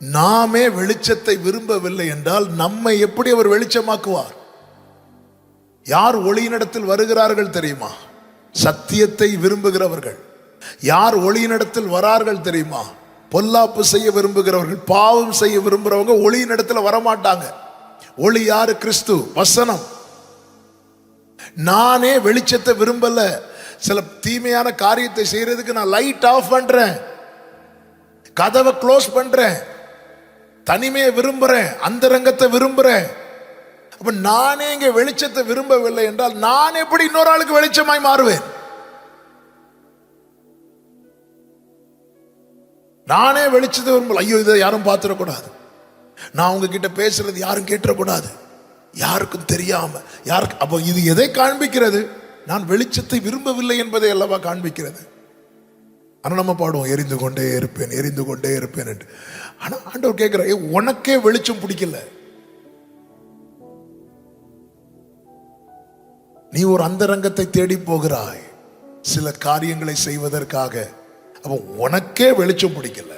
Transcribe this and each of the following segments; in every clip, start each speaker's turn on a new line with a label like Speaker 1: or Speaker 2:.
Speaker 1: நாமே வெளிச்சத்தை விரும்பவில்லை என்றால் நம்மை எப்படி அவர் வெளிச்சமாக்குவார்? யார் ஒளியினிடத்தில் வருகிறார்கள் தெரியுமா? சத்தியத்தை விரும்புகிறவர்கள். யார் ஒளியினிடத்தில் வரார்கள் தெரியுமா? பொல்லாப்பு செய்ய விரும்புகிறவர்கள், பாவம் செய்ய விரும்புகிறவங்க ஒளியினிடத்தில் வரமாட்டாங்க. ஒளி யாரு? கிறிஸ்து, வசனம். நானே வெளிச்சத்தை விரும்பல. சில தீமையான காரியத்தை செய்யறதுக்கு நான் லைட் ஆஃப் பண்றேன், கதவை க்ளோஸ் பண்றேன், தனிமையை விரும்புறேன், அந்தரங்கத்தை விரும்புறேன். அப்ப நானே இங்க வெளிச்சத்தை விரும்பவில்லை என்றால் நான் எப்படி இன்னொரு ஆளுக்கு வெளிச்சமாய் மாறுவேன்? நானே வெளிச்சத்தை விரும்பல. ஐயோ, இதை யாரும் பார்த்துடக்கூடாது, நான் உங்ககிட்ட பேசுறது யாரும் கேட்டக்கூடாது, யாருக்கும் தெரியாம யாருக்கு. அப்போ இது எதை காண்பிக்கிறது? நான் வெளிச்சத்தை விரும்பவில்லை என்பதை அல்லவா காண்பிக்கிறது. ஆனா நம்ம பாடுவோம், எரிந்து கொண்டே இருப்பேன், எரிந்து கொண்டே இருப்பேன் என்று. ஆனா ஆண்டவர் கேட்கிற, உனக்கே வெளிச்சம் பிடிக்கல, நீ ஒரு அந்தரங்கத்தை தேடி போகிறாய் சில காரியங்களை செய்வதற்காக. அப்ப உனக்கே வெளிச்சம் பிடிக்கல,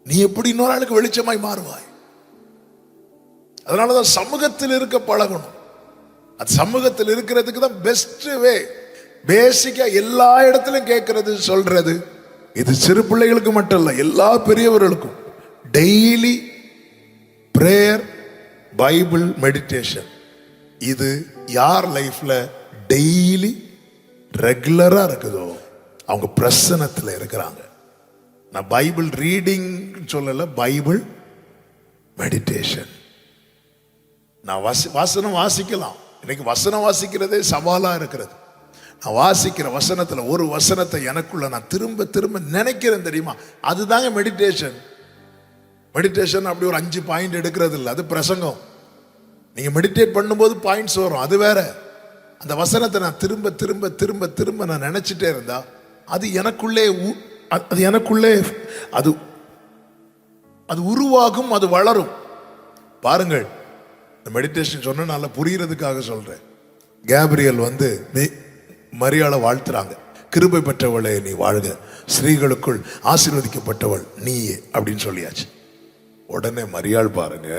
Speaker 1: நீ எப்படி இன்னொரு ஆளுக்கு வெளிச்சமாய் மாறுவாய்? அதனாலதான் சமூகத்தில் இருக்க பழகணும். அது சமூகத்தில் இருக்கிறதுக்கு தான் பெஸ்ட் வே. பேசிக்கா எல்லா இடத்திலும் கேட்கறது, சொல்றது. இது சிறு பிள்ளைகளுக்கு மட்டும் இல்ல, எல்லா பெரியவர்களுக்கும் டெய்லி பிரேயர், பைபிள் மெடிடேஷன். இது யார் லைஃப்ல டெய்லி ரெகுலரா இருக்குதோ அவங்க பிரசன்னத்தில் இருக்கிறாங்க. நான் பைபிள் ரீடிங் சொல்லல, பைபிள் மெடிடேஷன். நான் வசனம் வாசிக்கலாம். இன்னைக்கு வசனம் வாசிக்கிறதே சவாலா இருக்கிறது. நான் வாசிக்கிற வசனத்துல ஒரு வசனத்தை எனக்குள்ள நான் திரும்ப திரும்ப நினைக்கிறேன் தெரியுமா? அதுதாங்க மெடிடேஷன். மெடிடேஷன் அப்படி ஒரு 5 பாயிண்ட் எடுக்கிறது இல்லை, அது பிரசங்கம். நீங்க மெடிடேட் பண்ணும்போது பாயிண்ட்ஸ் வரும், அது வேற. அந்த வசனத்தை நான் திரும்ப திரும்ப திரும்ப திரும்ப நான் நினைச்சிட்டே இருந்தா அது எனக்குள்ளே அது அது உருவாகும், அது வளரும். பாருங்கள், இந்த மெடிடேஷன் சொன்ன நல்லா புரியுறதுக்காக சொல்றேன். கேப்ரியல் மரியாளை வாழ்த்துறாங்க. கிருபை பெற்றவளே நீ வாழ்க, ஸ்ரீகளுக்குள் ஆசீர்வதிக்கப்பட்டவள் நீயே அப்படின்னு சொல்லியாச்சு. உடனே மரியாள் பாருங்க,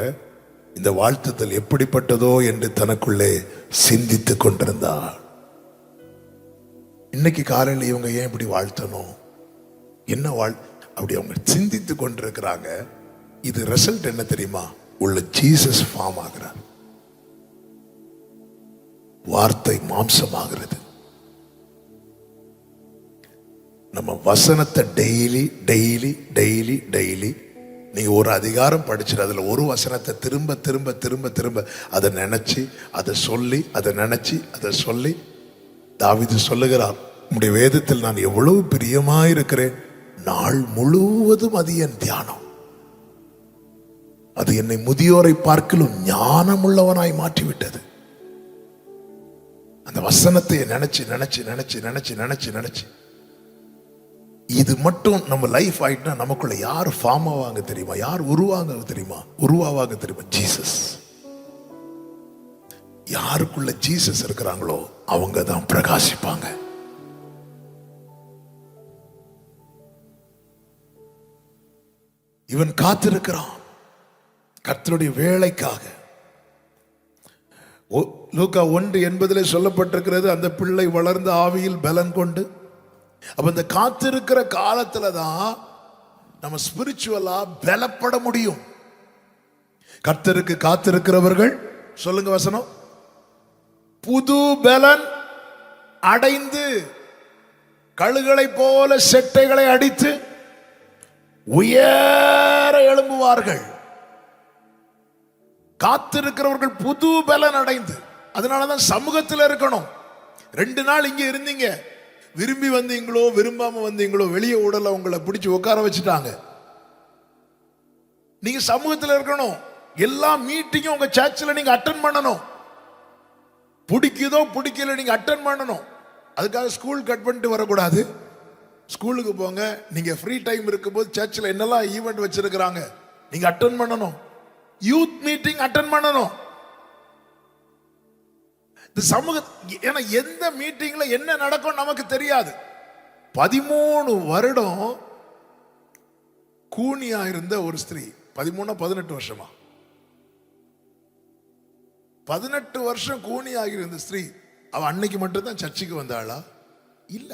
Speaker 1: இந்த வாழ்த்துதல் எப்படிப்பட்டதோ என்று தனக்குள்ளே சிந்தித்து கொண்டிருந்தாள். இன்னைக்கு காலையில் இவங்க ஏன் இப்படி வாழ்த்தணும், என்ன அப்படி அவங்க சிந்தித்து கொண்டிருக்கிறாங்க. இது ரிசல்ட் என்ன தெரியுமா? உள்ள ஜீசஸ் ஃபார்ம் ஆகிறார், வார்த்தை மாம்சமாகிறது. நம்ம வசனத்தை டெய்லி டெய்லி டெய்லி டெய்லி நீங்க ஒரு அதிகாரம் படிச்சுட்டு அதுல ஒரு வசனத்தை திரும்ப திரும்ப திரும்ப திரும்ப அதை நினைச்சு அதை சொல்லி அதை நினைச்சு அதை சொல்லி, தாவீது சொல்லுகிறார், உம்முடைய வேதத்தில் நான் எவ்வளவு பிரியமாயிருக்கிறேன், நாள் முழுவதும் அது என் தியானம், அது என்னை முதியோரை பார்க்கலும் ஞானமுள்ளவனாய் மாற்றிவிட்டது. அந்த வசனத்தை நினைச்சு நினைச்சு நினைச்சு நினைச்சு நினைச்சு நினைச்சு இது மட்டும் நம்ம லைஃப் ஆயிட்டுனா நமக்குள்ள யார் ஃபார்ம் ஆவாங்க தெரியுமா? யார் உருவாவாங்க தெரியுமா? ஜீசஸ். யாருக்குள்ள ஜீசஸ் இருக்கிறாங்களோ அவங்க தான் பிரகாசிப்பாங்க. இவன் காத்திருக்கிறான் கர்த்தருடைய வேலைக்காக. லூக்கா 1:80 சொல்லப்பட்டிருக்கிறது, அந்த பிள்ளை வளர்ந்த ஆவியில் பலன் கொண்டு. அப்ப இந்த காத்திருக்கிற காலத்துல தான் நம்ம ஸ்பிரிச்சுவலா பலப்பட முடியும். கர்த்தருக்கு காத்திருக்கிறவர்கள், சொல்லுங்க வசனம், புது பலன் அடைந்து கழுகளை போல செட்டைகளை அடித்து உயர எழும்புவார்கள். காத்திருக்கிறவர்கள் புது பலன் அடைந்து. அதனாலதான் சமூகத்தில் இருக்கணும். 2 நாள் இங்க இருந்தீங்க, விரும்பி வந்தீங்களோ விரும்பாம வந்தீங்களோ வெளியே உடல உங்களை பிடிச்சி உட்கார வச்சுட்டாங்க. நீங்க சமூகத்தில் இருக்கணும். எல்லா மீட்டிங்கும் உங்க சர்ச்சில் நீங்க அட்டென்ட் பண்ணணும். பிடிக்குதோ பிடிக்கல நீங்க அட்டென்ட் பண்ணணும். அதுக்காக ஸ்கூல் கட் பண்ணிட்டு வரக்கூடாது. ஸ்கூலுக்கு போங்க. நீங்க ஃப்ரீ டைம் இருக்கும்போது சர்ச்சில் என்னெல்லாம் ஈவெண்ட் வச்சிருக்கிறாங்க நீங்க அட்டென்ட் பண்ணணும். யூத் மீட்டிங் அட்டென்ட் பண்ணணும். இந்த சமூக, ஏன்னா எந்த மீட்டிங்ல என்ன நடக்கும் நமக்கு தெரியாது. 13 வருடம் கூனியா இருந்த ஒரு ஸ்திரீ 18 வருஷமா 18 வருஷம் கூனியாக இருந்த ஸ்திரீ, அவ அன்னைக்கு மட்டும்தான் சர்ச்சுக்கு வந்தாளா? இல்ல,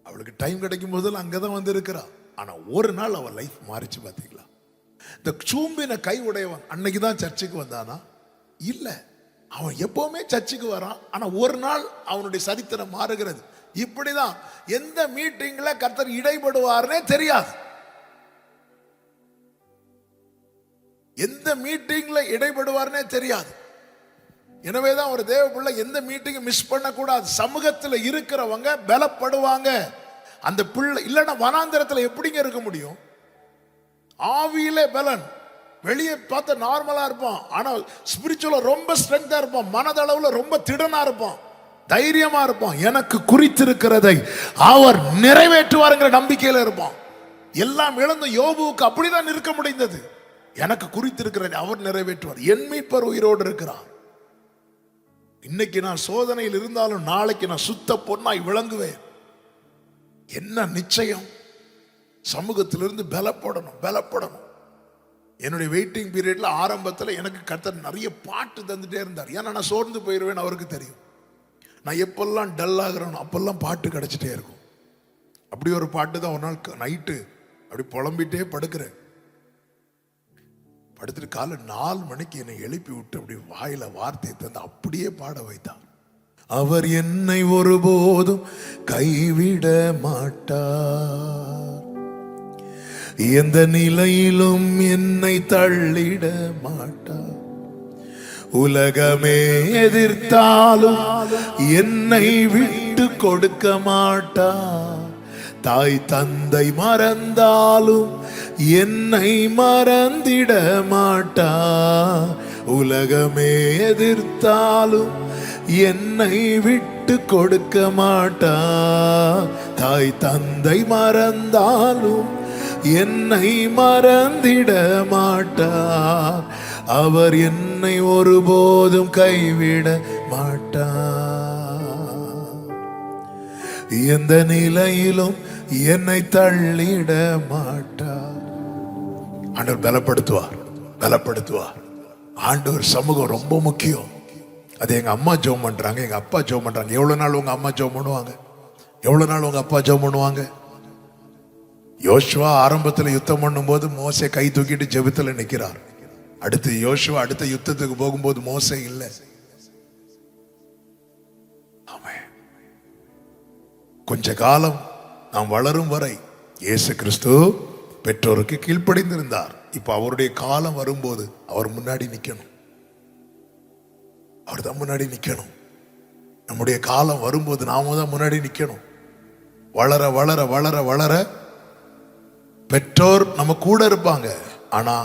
Speaker 1: அவளுக்கு டைம் கிடைக்கும் போதெல்லாம் அங்கதான் வந்து இருக்கிறா. ஆனா ஒரு நாள் அவள் லைஃப் மாறிச்சு. பாத்தீங்களா? இந்த சூம்பின கை உடையவன் அன்னைக்குதான் சர்ச்சுக்கு வந்தானா? இல்ல, அவன் எப்பவுமே சர்ச்சுக்கு வரான். ஆனா ஒரு நாள் அவனுடைய சரித்திரம் மாறுகிறது. இப்படிதான் எந்த மீட்டிங்ல கர்த்தர் இடைபடுவார்னே தெரியாது. எந்த மீட்டிங்ல இடைபடுவார்னே தெரியாது. எனவேதான் ஒரு தேவ பிள்ளை எந்த மீட்டிங் மிஸ் பண்ண கூடாது. சமூகத்தில் இருக்கிறவங்க பலப்படுவாங்க. அந்த பிள்ளை இல்லைன்னா வனாந்திரத்தில் எப்படிங்க இருக்க முடியும்? ஆவியிலே பலன், வெளியே பார்த்து நார்மலா இருப்பான், ஆனா ஸ்பிரிச்சுவலா ரொம்ப ஸ்ட்ரென்த்தா இருப்பான், மனதளவுல ரொம்ப திடனா இருப்பான், தைரியமா இருப்பான். எனக்கு குறித்திருக்கிறதை அவர் நிறைவேற்றுவாருங்கிற நம்பிக்கையில இருப்பான். எல்லாம் இழந்த யோபுவுக்கு அப்படிதான் இருக்க முடிந்தது. எனக்கு குறித்திருக்கிறதை அவர் நிறைவேற்றுவார். என் மீட்பர் உயிரோடு இருக்கிறார். இன்னைக்கு நான் சோதனையில் இருந்தாலும் நாளைக்கு நான் சுத்த பொன்னாய் விளங்குவேன். என்ன நிச்சயம்? சமூகத்திலிருந்து பலப்படணும். என்னுடைய வெயிட்டிங் பீரியட்ல ஆரம்பத்தில் எனக்கு கர்த்தர் நிறைய பாட்டு தந்துட்டே இருந்தார். ஏன்னா நான் சோர்ந்து போயிடுவேன் அவருக்கு தெரியும். நான் எப்பெல்லாம் டல் ஆகிறேனோ அப்பெல்லாம் பாட்டு கிடைச்சிட்டே இருக்கும். அப்படி ஒரு பாட்டு தான் ஒரு நாள் நைட்டு அப்படி புலம்பிட்டே படுக்கிறேன். படுத்துட்டு காலை 4 மணிக்கு என்னை எழுப்பி விட்டு அப்படி வாயில வார்த்தையை தந்து அப்படியே பாட வைத்தார். அவர் என்னை ஒருபோதும் கைவிட மாட்டார், எந்த நிலையிலும் என்னை தள்ளிட மாட்டார். உலகமே எதிர்த்தாலும் என்னை விட்டு கொடுக்க மாட்டார். தாய் தந்தை மறந்தாலும் என்னை மறந்திட மாட்டார். உலகமே எதிர்த்தாலும் என்னை விட்டு கொடுக்க மாட்டார். தாய் தந்தை மறந்தாலும் என்னை மறந்திட மாட்டார். அவர் என்னை ஒருபோதும் கைவிட மாட்டார், எந்த நிலையிலும் என்னை தள்ளிட மாட்டார். ஆண்டவர் பலப்படுத்துவார். ஆண்டவர் சமூகம் ரொம்ப முக்கியம். அது எங்க அம்மா ஜெபம் பண்றாங்க, எங்க அப்பா ஜெபம் பண்றாங்க. எவ்வளவு நாள் உங்க அம்மா ஜெபம் பண்ணுவாங்க? எவ்வளவு நாள் உங்க அப்பா ஜெபம் பண்ணுவாங்க? யோசுவா ஆரம்பத்தில் யுத்தம் பண்ணும் போது மோசே கை தூக்கிட்டு ஜெபத்துல நிக்கிறார். அடுத்து யோசுவா அடுத்த யுத்தத்துக்கு போகும்போது மோசே இல்லை. கொஞ்ச காலம் நாம் வளரும் வரை இயேசு கிறிஸ்து பெற்றோருக்கு கீழ்ப்படிந்திருந்தார். இப்ப அவருடைய காலம் வரும்போது அவர் முன்னாடி நிக்கணும். அவர் தான் முன்னாடி நிக்கணும். நம்முடைய காலம் வரும்போது நாம தான் முன்னாடி நிக்கணும். வளர வளர வளர வளர பெற்றோர் நம்ம கூட இருப்பாங்க. ஆனா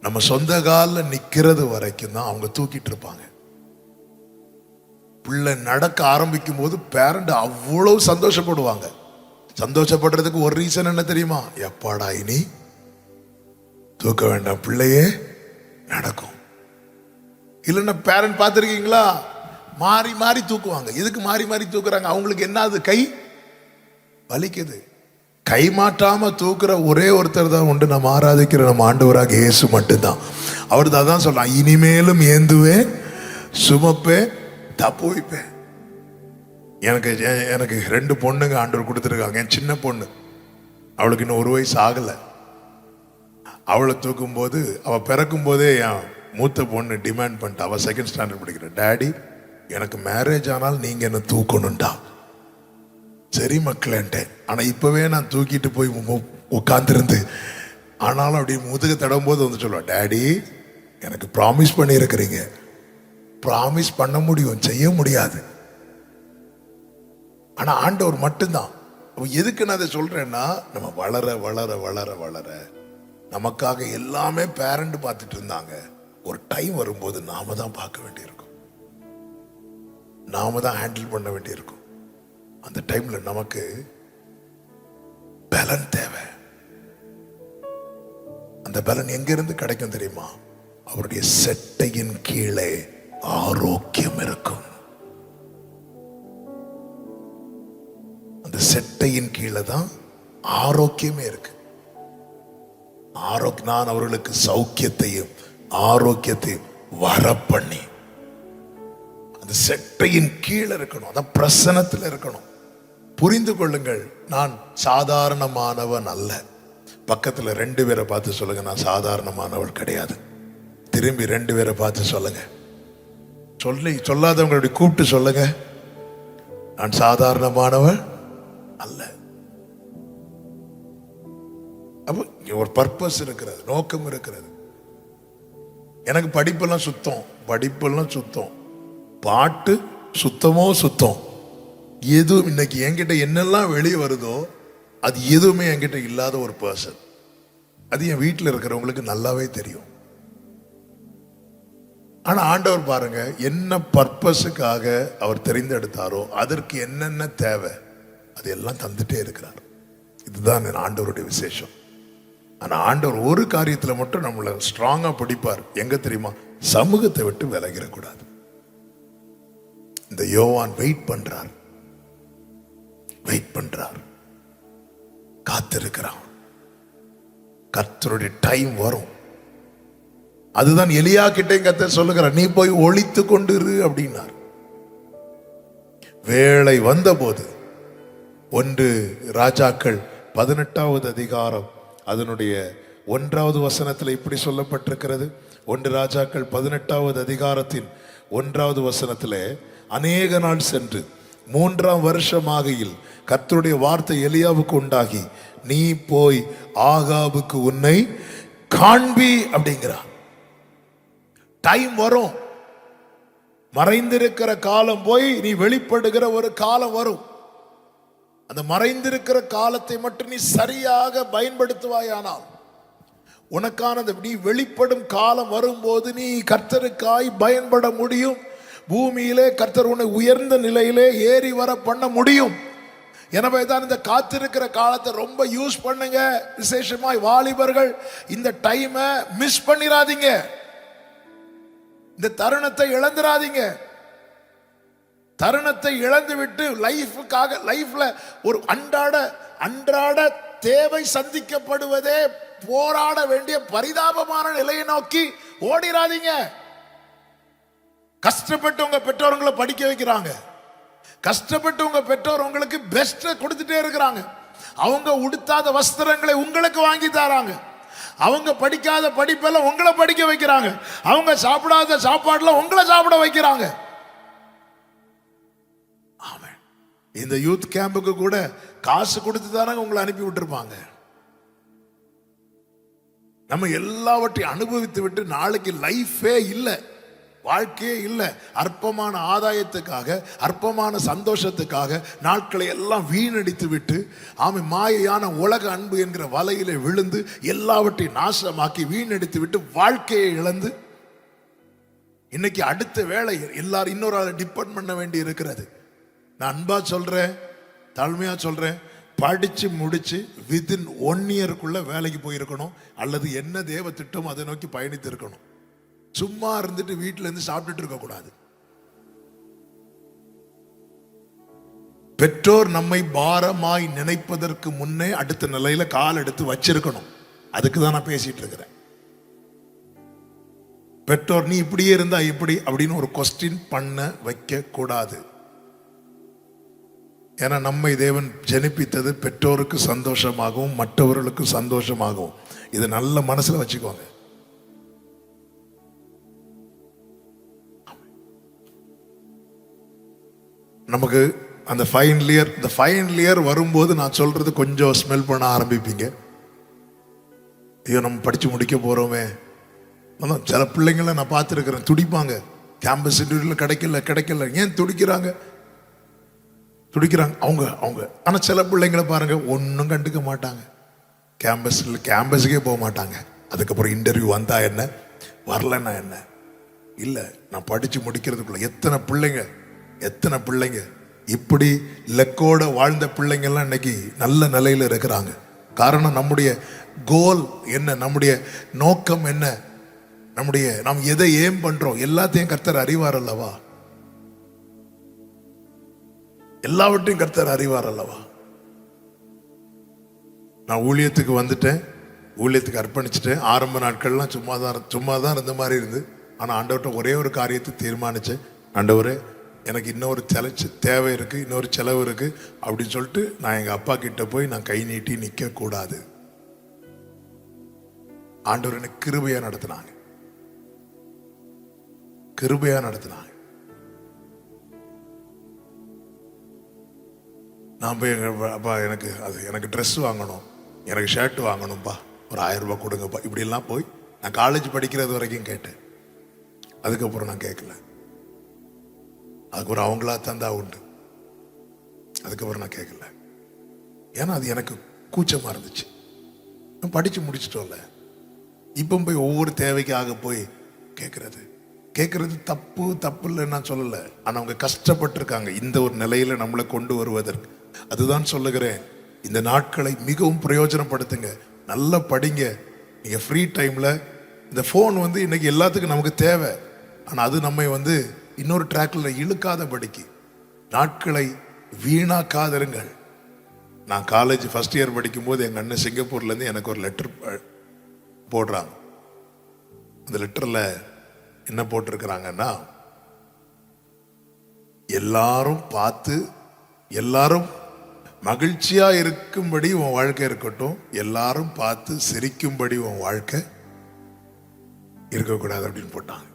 Speaker 1: நம்ம சொந்த காலில் நிக்கிறது வரைக்கும் தான் அவங்க தூக்கிட்டு இருப்பாங்க. பிள்ளை நடக்க ஆரம்பிக்கும் போது பேரண்ட் அவ்வளவு சந்தோஷப்படுவாங்க. சந்தோஷப்படுறதுக்கு ஒரு ரீசன் என்ன தெரியுமா? எப்பாடா இனி தூக்க வேண்டாம், பிள்ளையே நடக்கும். இல்லைன்னா பேரண்ட் பார்த்துருக்கீங்களா, மாறி மாறி தூக்குவாங்க. எதுக்கு மாறி மாறி தூக்குறாங்க? அவங்களுக்கு என்னது? கை வலிக்குது. கை மாற்றாம தூக்குற ஒரே ஒருத்தர் தான் உண்டு, நம்ம ஆராதிக்கிற நம்ம ஆண்டவராக இயேசு மட்டும்தான். அவர் தான் சொல்லலாம், இனிமேலும் ஏந்துவேன், சுமப்பேன், தப்பு வைப்பேன். எனக்கு 2 பொண்ணுங்க ஆண்டவர் கொடுத்துருக்காங்க. என் சின்ன பொண்ணு, அவளுக்கு இன்னும் 1 வயசு ஆகலை. அவளை தூக்கும் போது, அவள் பிறக்கும் போதே என் மூத்த பொண்ணு டிமாண்ட் பண்ணிட்டா. அவள் 2nd ஸ்டாண்டர்ட் படிக்கிற. டாடி, எனக்கு மேரேஜ் ஆனால் நீங்க என்ன தூக்கணும்டா. சரி மக்களேன்ட்டேன். ஆனா இப்பவே நான் தூக்கிட்டு போய் உட்கார்ந்துருந்து, ஆனாலும் அப்படி முதுக தடவும் போது வந்து சொல்லுவா, டாடி எனக்கு ப்ராமிஸ் பண்ணி இருக்கிறீங்க. ப்ராமிஸ் பண்ண முடியும், செய்ய முடியாது. ஆனா ஆண்டவர் மட்டும்தான். எதுக்கு நான் அதை சொல்றேன்னா, நம்ம வளர வளர வளர வளர நமக்காக எல்லாமே பேரண்ட் பார்த்துட்டு இருந்தாங்க. ஒரு டைம் வரும்போது நாம தான் பார்க்க வேண்டியிருக்கும், நாம தான் ஹேண்டில் பண்ண வேண்டியிருக்கும். அந்த டைம்ல நமக்கு பலன் தேவை. அந்த பலன் எங்க இருந்து கிடைக்கும் தெரியுமா? அவருடைய செட்டையின் கீழே ஆரோக்கியம் இருக்கும். அந்த செட்டையின் கீழே தான் ஆரோக்கியமே இருக்கு. நான் அவர்களுக்கு சௌக்கியத்தையும் ஆரோக்கியத்தையும் வரப்பண்ணி, அந்த செட்டையின் கீழே இருக்கணும், அந்த பிரசனத்தில் இருக்கணும். புரிந்து கொள்ளுங்கள், நான் சாதாரணமானவன் அல்ல. பக்கத்துல 2 பேரை பார்த்து சொல்லுங்க, நான் சாதாரணமானவள் கிடையாது. திரும்பி 2 பேரை பார்த்து சொல்லுங்க. சொல்லாதவங்களுடைய கூப்பிட்டு சொல்லுங்க, நான் சாதாரணமானவன் அல்ல. அப்போ ஒரு பர்பஸ் இருக்கிறது, நோக்கம் இருக்கிறது. எனக்கு படிப்பெல்லாம் சுத்தம், பாட்டு சுத்தமோ சுத்தம். எதுவும் இன்னைக்கு என்கிட்ட என்னெல்லாம் வெளியே வருதோ அது எதுவுமே என்கிட்ட இல்லாத ஒரு பர்சன். அது என் வீட்டில் இருக்கிறவங்களுக்கு நல்லாவே தெரியும். ஆனா ஆண்டவர் பாருங்க, என்ன பர்பஸுக்காக அவர் தெரிந்தெடுத்தாரோ அதற்கு என்னென்ன தேவை அது எல்லாம் தந்துட்டே இருக்கிறார். இதுதான் ஆண்டவருடைய விசேஷம். ஆனா ஆண்டவர் ஒரு காரியத்துல மட்டும் நம்மளை ஸ்ட்ராங்கா பிடிப்பார். எங்க தெரியுமா? சமூகத்தை விட்டு விலகிடக்கூடாது. இந்த யோவான் வெயிட் பண்றார், காத்திருக்கிறான். கர்த்தருடைய டைம் வரும். அதுதான் எலியா கிட்டே கர்த்தர் சொல்லுகிறார், நீ போய் ஒளித்து கொண்டிரு அப்படின்னார். வேளை வந்தபோது 1 ராஜாக்கள் 18வது அதிகாரம் அதனுடைய 1வது வசனத்தில் இப்படி சொல்லப்பட்டிருக்கிறது. 1 ராஜாக்கள் 18வது அதிகாரத்தின் 1வது வசனத்தில், அநேக நாள் சென்று 3ஆம் வருஷமாகையில் கர்த்தருடைய வார்த்தை எலியாவுக்கு உண்டாகி, நீ போய் ஆகாபுக்கு உன்னை காண்பி அப்படிங்கிறார். டைம் வரும், மறைந்திருக்கிற காலம் போய் நீ வெளிப்படுகிற ஒரு காலம் வரும். அந்த மறைந்திருக்கிற காலத்தை மட்டும் நீ சரியாக பயன்படுத்துவாயானால் உனக்கானது நீ வெளிப்படும் காலம் வரும்போது நீ கர்த்தருக்காய் பயன்பட முடியும். பூமியிலே கர்த்தர் உன்னை உயர்ந்த நிலையிலே ஏறி வர பண்ண முடியும். எனவே தான் இந்த காத்திருக்கிற காலத்தை ரொம்ப யூஸ் பண்ணுங்க. விசேஷமாய் வாலிபர்கள் இந்த டைமை மிஸ் பண்ணிராதீங்க. இந்த தருணத்தை இழந்துராதீங்க. தருணத்தை இழந்து விட்டு லைஃப்ல ஒரு அன்றாட தேவை சந்திக்கப்படுவதே போராட வேண்டிய பரிதாபமான நிலையை நோக்கி ஓடிராதீங்க. கஷ்டப்பட்டு உங்க பெற்றோர்களை படிக்க வைக்கிறாங்க, கஷ்டப்பட்டு உங்க பெற்றோர் உங்களுக்கு பெஸ்ட் கொடுத்துட்டே இருக்கிறாங்க. அவங்க உடுத்தாத வஸ்திரங்களை உங்களுக்கு வாங்கி தராங்க, அவங்க படிக்காத படிப்பெல்லாம் உங்களை படிக்க வைக்கிறாங்க, அவங்க சாப்பிடாத சாப்பாடுல உங்களை சாப்பிட வைக்கிறாங்க. ஆமென். இந்த யூத் கேம்புக்கு கூட காசு கொடுத்து தானே உங்களை அனுப்பி விட்டுருப்பாங்க. நம்ம எல்லாவற்றையும் அனுபவித்து விட்டு நாளைக்கு லைஃபே இல்லை, வாழ்க்கையே இல்லை. அற்பமான ஆதாயத்துக்காக, அற்பமான சந்தோஷத்துக்காக நாட்களை எல்லாம் வீணடித்து விட்டு மாயையான உலக அன்பு என்கிற வலையிலே விழுந்து எல்லாவற்றையும் நாசமாக்கி வீணடித்து விட்டு வாழ்க்கையை இழந்து இன்னைக்கு அடுத்த வேலை எல்லாரும் இன்னொரு ஆளை டிபெண்ட் பண்ண வேண்டி இருக்கிறது. நான் அன்பா சொல்றேன், தாழ்மையா சொல்றேன், படிச்சு முடிச்சு வித்தின் 1 இயருக்குள்ள வேலைக்கு போயிருக்கணும், அல்லது என்ன தேவ திட்டம் அதை நோக்கி பயணித்து இருக்கணும். சும்மா இருந்துட்டு வீட்டில இருந்து சாப்பிட்டுட்டு இருக்க கூடாது. பெற்றோர் நம்மை பாரமாய் நினைப்பதற்கு முன்னே அடுத்த நிலையில கால் எடுத்து வச்சிருக்கணும். அதுக்கு தான் நான் பேசிட்டு இருக்கிறேன். பெற்றோர் நீ இப்படியே இருந்தா இப்படி அப்படின்னு ஒரு கொஸ்டின் பண்ண வைக்க கூடாது. ஏன்னா நம்மை தேவன் ஜனிப்பித்தது பெற்றோருக்கு சந்தோஷமாகவும் மற்றவர்களுக்கு சந்தோஷமாகவும். இதை நல்ல மனசுல வச்சுக்கோங்க. நமக்கு அந்த ஃபைனல் இயர் வரும்போது நான் சொல்றது கொஞ்சம் ஸ்மெல் பண்ண ஆரம்பிப்பீங்க. ஐயோ நம்ம படிச்சு முடிக்க போறோமே. சில பிள்ளைங்களை நான் பார்த்துருக்கிறேன், துடிப்பாங்க. கேம்பஸ் இன்டர்வியூல கிடைக்கல. ஏன் துடிக்கிறாங்க அவங்க. ஆனா சில பிள்ளைங்களை பாருங்க, ஒன்றும் கண்டுக்க மாட்டாங்க. கேம்பஸுக்கே போக மாட்டாங்க. அதுக்கப்புறம் இன்டர்வியூ வந்தா என்ன, வரலன்னா என்ன. இல்லை, நான் படிச்சு முடிக்கிறதுக்குள்ள எத்தனை பிள்ளைங்க இப்படி லெக்கோட வாழ்ந்த பிள்ளைங்கள்லாம் இன்னைக்கு நல்ல நிலையில இருக்கிறாங்க. காரணம் நம்முடைய கோல் என்ன, நம்முடைய நோக்கம் என்ன, நாம் எதை ஏம் பண்றோம் எல்லாத்தையும் கர்த்தர் அறிவார் அல்லவா. எல்லாவற்றையும் கர்த்தர் அறிவார் அல்லவா. நான் ஊழியத்துக்கு வந்துட்டேன், ஊழியத்துக்கு அர்ப்பணிச்சுட்டு ஆரம்ப நாட்கள்லாம் சும்மா தான் இருந்த மாதிரி இருந்து. ஆனால் ஆண்டவர்கிட்ட ஒரே ஒரு காரியத்தை தீர்மானிச்சேன், ஆண்டவரே எனக்கு இன்னொரு தேவை இருக்குது, இன்னொரு செலவு இருக்குது அப்படின்னு சொல்லிட்டு நான் எங்கள் அப்பா கிட்ட போய் நான் கை நீட்டி நிற்க கூடாது. ஆண்டவர் எனக்கு கிருபையா நடத்தினாங்க, கிருபையா நடத்தினாங்க. நான் போய் அப்பா எனக்கு ட்ரெஸ் வாங்கணும், எனக்கு ஷர்ட் வாங்கணும்ப்பா, ஒரு 1000 ரூபாய் கொடுங்கப்பா, இப்படிலாம் போய் நான் காலேஜ் படிக்கிறது வரைக்கும் கேட்டேன். அதுக்கப்புறம் நான் கேட்கல. அதுக்கப்புறம் அவங்களா தந்தா உண்டு, அதுக்கப்புறம் நான் கேட்கல. ஏன்னா அது எனக்கு கூச்சமா இருந்துச்சு. நான் படிச்சு முடிச்சிட்டோம்ல, இப்போ போய் ஒவ்வொரு தேவைக்காக போய் கேட்கறது தப்பு இல்லைன்னு நான் சொல்லலை. ஆனால் அவங்க கஷ்டப்பட்டிருக்காங்க இந்த ஒரு நிலையில நம்மளை கொண்டு வருவதற்கு. அதுதான் சொல்லுகிறேன், இந்த நாட்களை மிகவும் பிரயோஜனப்படுத்துங்க, நல்லா படிங்க. நீங்க ஃப்ரீ டைம்ல இந்த ஃபோன் இன்னைக்கு எல்லாத்துக்கும் நமக்கு தேவை, ஆனால் அது நம்மை இன்னொரு ட்ராக்ல இழுக்காதபடிக்கு நாட்களை வீணாக்காதிருங்கள். நான் காலேஜ் ஃபர்ஸ்ட் இயர் படிக்கும் போது எங்க அண்ணன் சிங்கப்பூர்லேருந்து எனக்கு ஒரு லெட்டர் போடுறாங்க. அந்த லெட்டர்ல என்ன போட்டிருக்கிறாங்கன்னா, எல்லாரும் பார்த்து எல்லாரும் மகிழ்ச்சியா இருக்கும்படி உன் வாழ்க்கை இருக்கட்டும், எல்லாரும் பார்த்து சிரிக்கும்படி உன் வாழ்க்கை இருக்கக்கூடாது அப்படின்னு போட்டாங்க.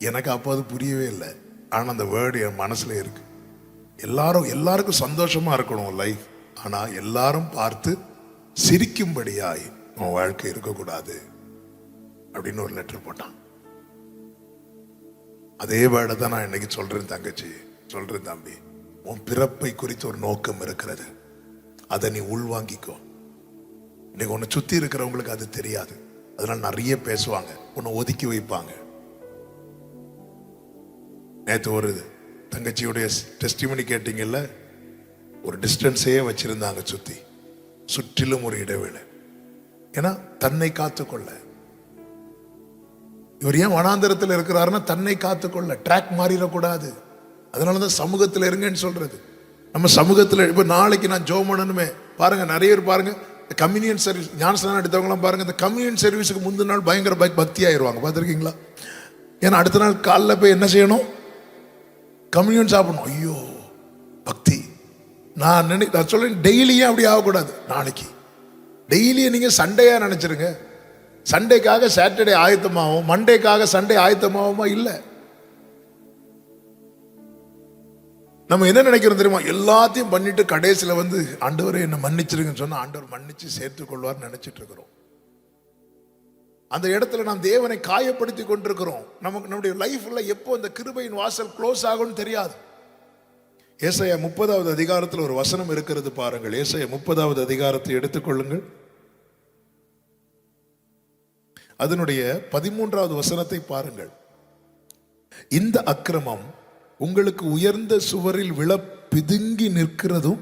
Speaker 1: எனக்கு அப்போ அது புரியவே இல்லை. ஆனால் அந்த வேர்டு என் மனசுல இருக்கு. எல்லாருக்கும் சந்தோஷமா இருக்கணும் லைஃப், ஆனா எல்லாரும் பார்த்து சிரிக்கும்படியாய் உன் வாழ்க்கை இருக்கக்கூடாது அப்படின்னு ஒரு லெட்டர் போட்டான். அதே வேர்டை தான் நான் இன்னைக்கு சொல்றேன் தங்கச்சி, சொல்றேன் தம்பி. உன் பிறப்பை குறித்து ஒரு நோக்கம் இருக்கிறது, அதை நீ உள்வாங்கிக்கோ. இன்னைக்கு உன்னை சுத்தி இருக்கிறவங்களுக்கு அது தெரியாது, அதனால நிறைய பேசுவாங்க, உன்னை ஒதுக்கி வைப்பாங்க. நேற்று ஒரு தங்கச்சியுடைய டெஸ்டிமனி கேட்டீங்கல்ல, ஒரு டிஸ்டன்ஸே வச்சிருந்தாங்க, சுற்றிலும் ஒரு இடைவேளை. ஏன்னா தன்னை காத்துக்கொள்ள. இவர் ஏன் வனாந்தரத்தில் இருக்கிறாருன்னா தன்னை காத்துக்கொள்ள, ட்ராக் மாறிடக்கூடாது. அதனாலதான் சமூகத்தில் இருங்கன்னு சொல்றது. நம்ம சமூகத்தில் இப்ப நாளைக்கு நான் ஜோம் பண்ணணுமே பாருங்க, நிறைய பேர் பாருங்க கம்யூனியன் சர்வீஸ் ஞானஸ்நானம் எடுத்தவங்களாம் பாருங்க, இந்த கம்யூனியன் சர்வீஸுக்கு முந்தின நாள் பயங்கர பக்தி ஆயிடுவாங்க, பார்த்துருக்கீங்களா? ஏன்னா அடுத்த நாள் காலைல போய் என்ன செய்யணும்? கம்யூனியன் சாப்பிடணும். ஐயோ பக்தி. நான் சொல்றேன், டெய்லியும் அப்படி ஆகக்கூடாது. நாளைக்கு டெய்லியும் நீங்க சண்டையா நினைச்சிருங்க. சண்டேக்காக சாட்டர்டே ஆயத்தமாகும், மண்டேக்காக சண்டே ஆயத்தமாகுமா? இல்லை. நம்ம என்ன நினைக்கிறோம் தெரியுமா? எல்லாத்தையும் பண்ணிட்டு கடைசியில ஆண்டவரே என்ன மன்னிச்சிருங்கன்னு சொன்னா ஆண்டவர் மன்னிச்சு சேர்த்துக் கொள்வார் நினைச்சிட்டு இருக்கிறோம். அந்த இடத்துல நாம் தேவனை காயப்படுத்தி கொண்டிருக்கிறோம். நம்முடைய லைஃப்ல எப்போ அந்த கிருபையின் வாசல் க்ளோஸ் ஆகும்னு தெரியாது. ஏசாயா 30வது அதிகாரத்தில் ஒரு வசனம் இருக்கிறது பாருங்கள். ஏசாயா 30வது அதிகாரத்தை எடுத்துக்கொள்ளுங்கள். அதனுடைய 13வது வசனத்தை பாருங்கள். இந்த அக்கிரமம் உங்களுக்கு உயர்ந்த சுவரில் விழ பிதுங்கி நிற்கிறதும்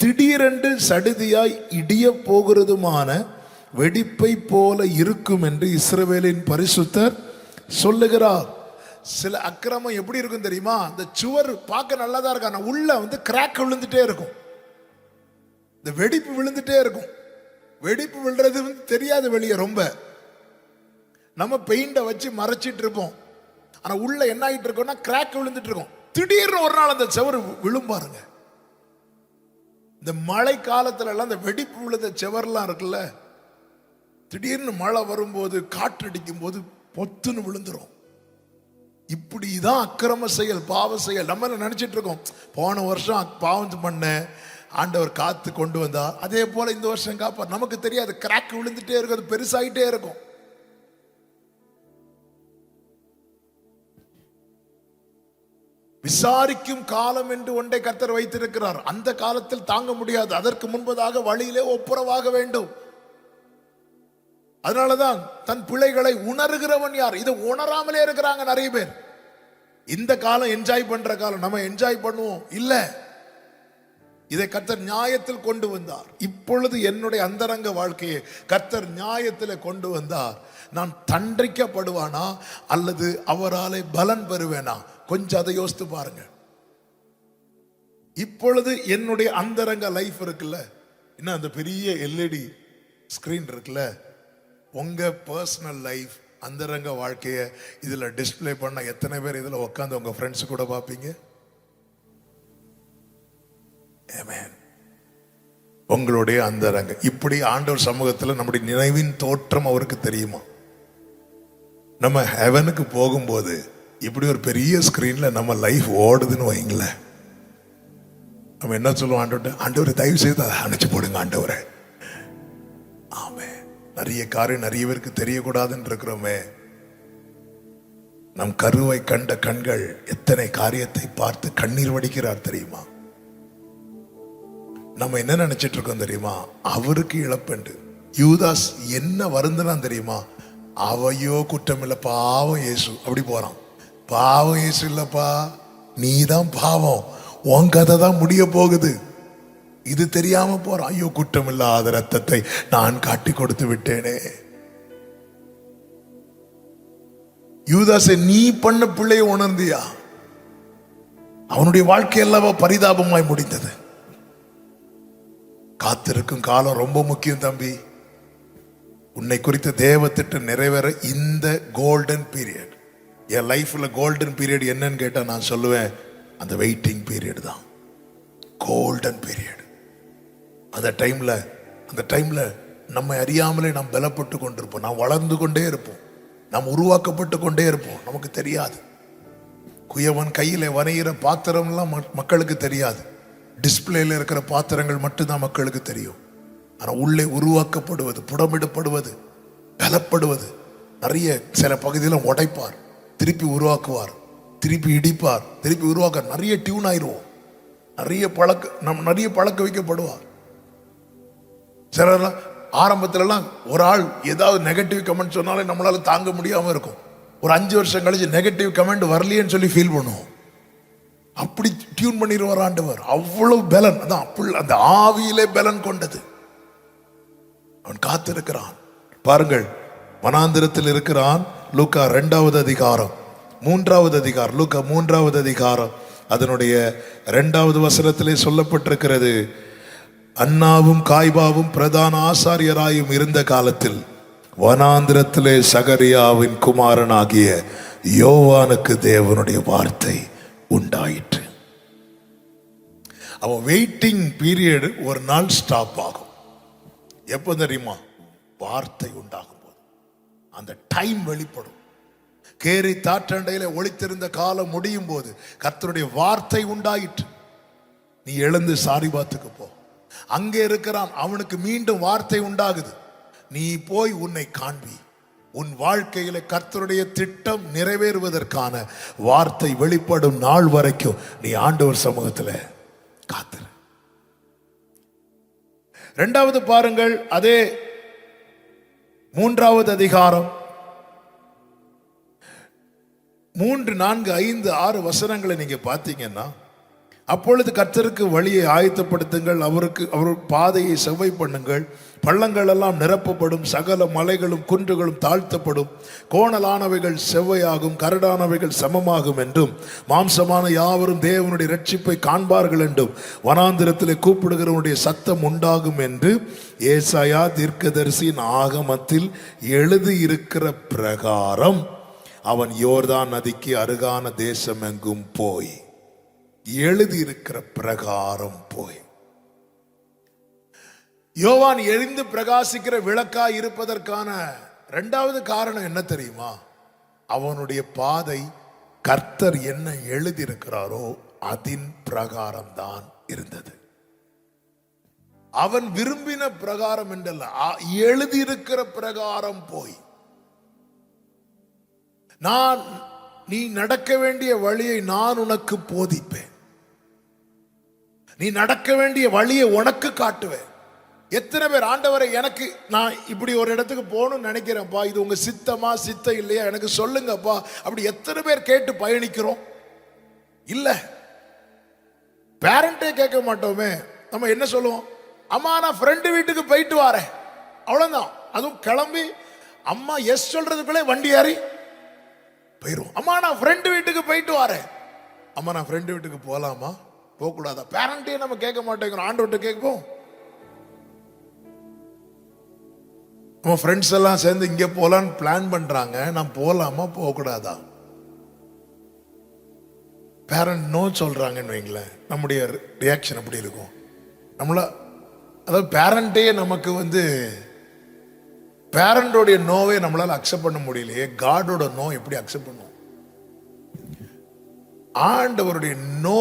Speaker 1: திடீரென்று சடுதியாய் இடிய போகிறதுமான வெடிப்பை போல இருக்கும் என்று இஸ்ரவேலின் பரிசுத்தர் சொல்லுகிறார். சில அக்கிரமம் எப்படி இருக்கும் தெரியுமா? அந்த சுவர் பார்க்க நல்லதா இருக்கு, ஆனா உள்ள கிராக் விழுந்துட்டே இருக்கும், இந்த வெடிப்பு விழுந்துட்டே இருக்கும். வெடிப்பு விழுறது தெரியாது வெளியே. ரொம்ப நம்ம பெயிண்ட வச்சு மறைச்சிட்டு இருப்போம், ஆனா உள்ள என்ன ஆகிட்டு இருக்கோம்னா கிராக் விழுந்துட்டு இருக்கும். திடீர்னு ஒரு நாள் அந்த செவர் விழும் பாருங்க. இந்த மழை காலத்துல எல்லாம் இந்த வெடிப்பு விழுந்த செவர்லாம் இருக்குல்ல, திடீர்னு மழை வரும்போது காற்றடிக்கும் போது பொத்துன்னு விழுந்துரும். இப்படிதான் அக்கிரம செயல், பாவ செயல். நம்ம நினைச்சிட்டு இருக்கோம் போன வருஷம் பாவம் பண்ண ஆண்டவர் காத்து கொண்டு வந்தா அதே போல இந்த வருஷம் காப்பார். நமக்கு தெரியாது, கிராக் விழுந்துட்டே இருக்கும், அது பெருசாயிட்டே இருக்கும். விசாரிக்கும் காலம் என்று ஒன்றை கர்த்தர் வைத்திருக்கிறார். அந்த காலத்தில் தாங்க முடியாது, அதற்கு முன்பதாக வழியிலே ஒப்புரவாக வேண்டும். அதனாலதான் தன் பிள்ளைகளை உணர்கிறவன் யார்? இதை உணராமலே இருக்கிறாங்க நிறைய பேர். இந்த காலம் என்ஜாய் பண்ற காலம், நம்ம என்ஜாய் பண்ணுவோம் இல்ல. இதை கர்த்தர் நியாயத்தில் கொண்டு வந்தார். இப்பொழுது என்னுடைய அந்தரங்க வாழ்க்கையை கர்த்தர் நியாயத்தில் கொண்டு வந்தார். நான் தண்டிக்கப்படுவானா அல்லது அவராலே பலன் பெறுவேனா? கொஞ்சம் அதை யோசித்து பாருங்க. இப்பொழுது என்னுடைய அந்தரங்க லைஃப் இருக்குல்ல, இன்னும் அந்த பெரிய எல்இடி ஸ்கிரீன் இருக்குல்ல, உங்க பர்சனல் லைஃப் அந்தரங்க வாழ்க்கையை இதுல டிஸ்ப்ளே பண்ண எத்தனை பேர் இதுல உட்காந்து உங்க ஃப்ரெண்ட்ஸ் கூட பார்ப்பீங்க? ஆமென். உங்களுடைய அந்தரங்க இப்படி ஆண்டவர் சமூகத்தில் நம்முடைய நினைவின் தோற்றம் அவருக்கு தெரியுமா? நம்ம ஹெவனுக்கு போகும்போது இப்படி ஒரு பெரிய ஸ்கிரீன்ல நம்ம லைஃப் ஓடுதுன்னு வைங்களேன், நம்ம என்ன சொல்லுவோம்? ஆண்டவரை தயவு செய்து அதை அணைச்சு போடுங்க ஆண்டவரை. ஆமே, நிறைய காரியம் நிறைய பேருக்கு தெரியக்கூடாதுன்னு இருக்கிறோமே. நம் கருவை கண்ட கண்கள் எத்தனை காரியத்தை பார்த்து கண்ணீர் வடிக்கிறார் தெரியுமா? நம்ம என்ன நினைச்சிட்டு இருக்கோம் தெரியுமா? அவருக்கு இழப்பண்டு. யூதாஸ் என்ன வருந்தனான் தெரியுமா? அவையோ குற்றம் இல்ல, பாவம் இயேசு. அப்படி போறான். பாவம் இயேசு இல்லப்பா, நீ தான் பாவம், உன் கதை தான் முடிய போகுது. இது தெரியாம போறான். ஐயோ, குற்றம் இல்லாத ரத்தத்தை நான் காட்டி கொடுத்து விட்டேனே. யூதாசை நீ பண்ண பிள்ளையை உணர்ந்தியா? அவனுடைய வாழ்க்கை எல்லாம் பரிதாபமாய் முடிந்தது. காத்திருக்கும் காலம் ரொம்ப முக்கியம் தம்பி. உன்னை குறித்த தேவ திட்டம் நிறைவேற இந்த கோல்டன் பீரியட், என் லைஃப்ல கோல்டன் பீரியட் என்னன்னு கேட்டா நான் சொல்லுவேன், அந்த வெயிட்டிங் பீரியட் தான் கோல்டன் பீரியட். அந்த டைம்ல நம்ம அறியாமலே நாம் பலப்பட்டு கொண்டிருப்போம், நாம் வளர்ந்து கொண்டே இருப்போம், நாம் உருவாக்கப்பட்டு கொண்டே இருப்போம். நமக்கு தெரியாது. குயவன் கையில வரைகிற பாத்திரம்லாம் மக்களுக்கு தெரியாது. டிஸ்பிளேல இருக்கிற பாத்திரங்கள் மட்டும்தான் மக்களுக்கு தெரியும். ஆனால் உள்ளே உருவாக்கப்படுவது, புடமிடப்படுவது, பலப்படுவது, நிறைய சில பகுதியில் உடைப்பார், திருப்பி உருவாக்குவார், திருப்பி இடிப்பார், திருப்பி உருவாக்க, நிறைய டியூன் ஆயிடுவோம், நிறைய பழக்க வைக்கப்படுவார். சிலர்லாம் ஆரம்பத்திலலாம் ஒரு ஆள் ஏதாவது நெகட்டிவ் கமெண்ட் சொன்னாலே நம்மளால தாங்க முடியாமல் இருக்கும். ஒரு 5 வருஷம் கழிச்சு நெகட்டிவ் கமெண்ட் வரலையேன்னு சொல்லி ஃபீல் பண்ணுவோம். அப்படி டியூன் பண்ணிடுவார் ஆண்டவர். அவ்வளவு பலன், அதான் அந்த ஆவியிலே பலன் கொண்டது. அவன் காத்திருக்கிறான். பாருங்கள், வனாந்திரத்தில் இருக்கிறான். லூக்கா 2வது அதிகாரம் 3வது அதிகாரம், லூக்கா 3வது அதிகாரம் அதனுடைய 2வது வசனத்திலே சொல்லப்பட்டிருக்கிறது, அன்னாவும் காய்பாவும் பிரதான ஆசாரியராயும் இருந்த காலத்தில் வனாந்திரத்திலே சகரியாவின் குமாரனாகிய யோவானுக்கு தேவனுடைய வார்த்தை உண்டாயிற்று. அவன் வெயிட்டிங் பீரியட் ஒரு நாள் ஸ்டாப் ஆகும். எப்போ தெரியுமா? வார்த்தை உண்டாகும் போது அந்த டைம் வெளிப்படும். கேரி தாற்றண்டையில ஒளித்திருந்த காலம் முடியும் போது கர்த்தருடைய வார்த்தை உண்டாயிற்று. நீ எழுந்து சாரிபாத்துக்கு போ, அங்கே இருக்கிறான், அவனுக்கு மீண்டும் வார்த்தை உண்டாகுது. நீ போய் உன்னை காண்பி. உன் வாழ்க்கையில கர்த்தருடைய திட்டம் நிறைவேறுவதற்கான வார்த்தை வெளிப்படும் நாள் வரைக்கும் நீ ஆண்டவர் சமூகத்தில் காத்திரு. 2வது பாருங்கள், அதே 3வது அதிகாரம் 3, 4, 5, 6 வசனங்களை நீங்க பார்த்தீங்கன்னா, அப்பொழுது கர்த்தருக்கு வழியை ஆயத்தப்படுத்துங்கள், அவர் பாதையை செவ்வை பண்ணுங்கள், பள்ளங்கள் எல்லாம் நிரப்பப்படும், சகல மலைகளும் குன்றுகளும் தாழ்த்தப்படும், கோணலானவைகள் செவ்வையாகும், கரடானவைகள் சமமாகும் என்றும், மாம்சமான யாவரும் தேவனுடைய இரட்சிப்பை காண்பார்கள் என்றும், வனாந்திரத்திலே கூப்பிடுகிறவனுடைய சத்தம் உண்டாகும் என்று ஏசாயா தீர்க்கதரிசியின் ஆகமத்தில் எழுதியிருக்கிற பிரகாரம் அவன் யோர்தான் நதிக்கு அருகான தேசம் எங்கும் போய், எழுதியிருக்கிற பிரகாரம் போய். யோவான் எழுந்து பிரகாசிக்கிற விளக்காய் இருப்பதற்கான 2வது காரணம் என்ன தெரியுமா? அவனுடைய பாதை கர்த்தர் என்ன எழுதியிருக்கிறாரோ அதன் பிரகாரம் தான் இருந்தது. அவன் விரும்பின பிரகாரம் என்றல்ல, எழுதியிருக்கிற பிரகாரம் போய். நீ நடக்க வேண்டிய வழியை நான் உனக்கு போதிப்பேன், நீ நடக்க வேண்டிய வழியை உனக்கு காட்டுவேன். எத்தனை பேர் ஆண்டவரை, எனக்கு நான் இப்படி ஒரு இடத்துக்கு போகணும்னு நினைக்கிறேன்ப்பா, இது உங்க சித்தமா சித்தம் இல்லையா எனக்கு சொல்லுங்கப்பா, அப்படி எத்தனை பேர் கேட்டு பயணிக்கிறோம்? இல்ல, பேரண்டே கேட்க மாட்டோமே. நம்ம என்ன சொல்லுவோம்? அம்மா நான் ஃப்ரெண்டு வீட்டுக்கு போயிட்டு வரேன், அவ்வளவுதான். அதுவும் கிளம்பி அம்மா எஸ் சொல்றதுக்குள்ளே வண்டி ஏறி போயிரும். அம்மா நான் ஃப்ரெண்டு வீட்டுக்கு போயிட்டு வரேன். அம்மா நான் ஃப்ரெண்டு வீட்டுக்கு போகலாமா போகக்கூடாதா? பேரண்ட்டே நம்ம கேட்க மாட்டேங்கிறோம், ஆண்டவர்கிட்ட கேட்போம். நம்ம ஃப்ரெண்ட்ஸ் எல்லாம் சேர்ந்து இங்கே போகலான்னு பிளான் பண்ணுறாங்க. நான் போகலாமா போகக்கூடாதா? பேரண்ட் நோ சொல்கிறாங்கன்னு வைங்களேன், நம்முடைய ரியாக்ஷன் எப்படி இருக்கும்? அதாவது பேரண்டே நமக்கு பேரண்டோடைய நோவை நம்மளால் அக்செப்ட் பண்ண முடியலையே, காடோட நோ எப்படி அக்செப்ட் பண்ணுவோம்? ஆண்டவருடைய நோ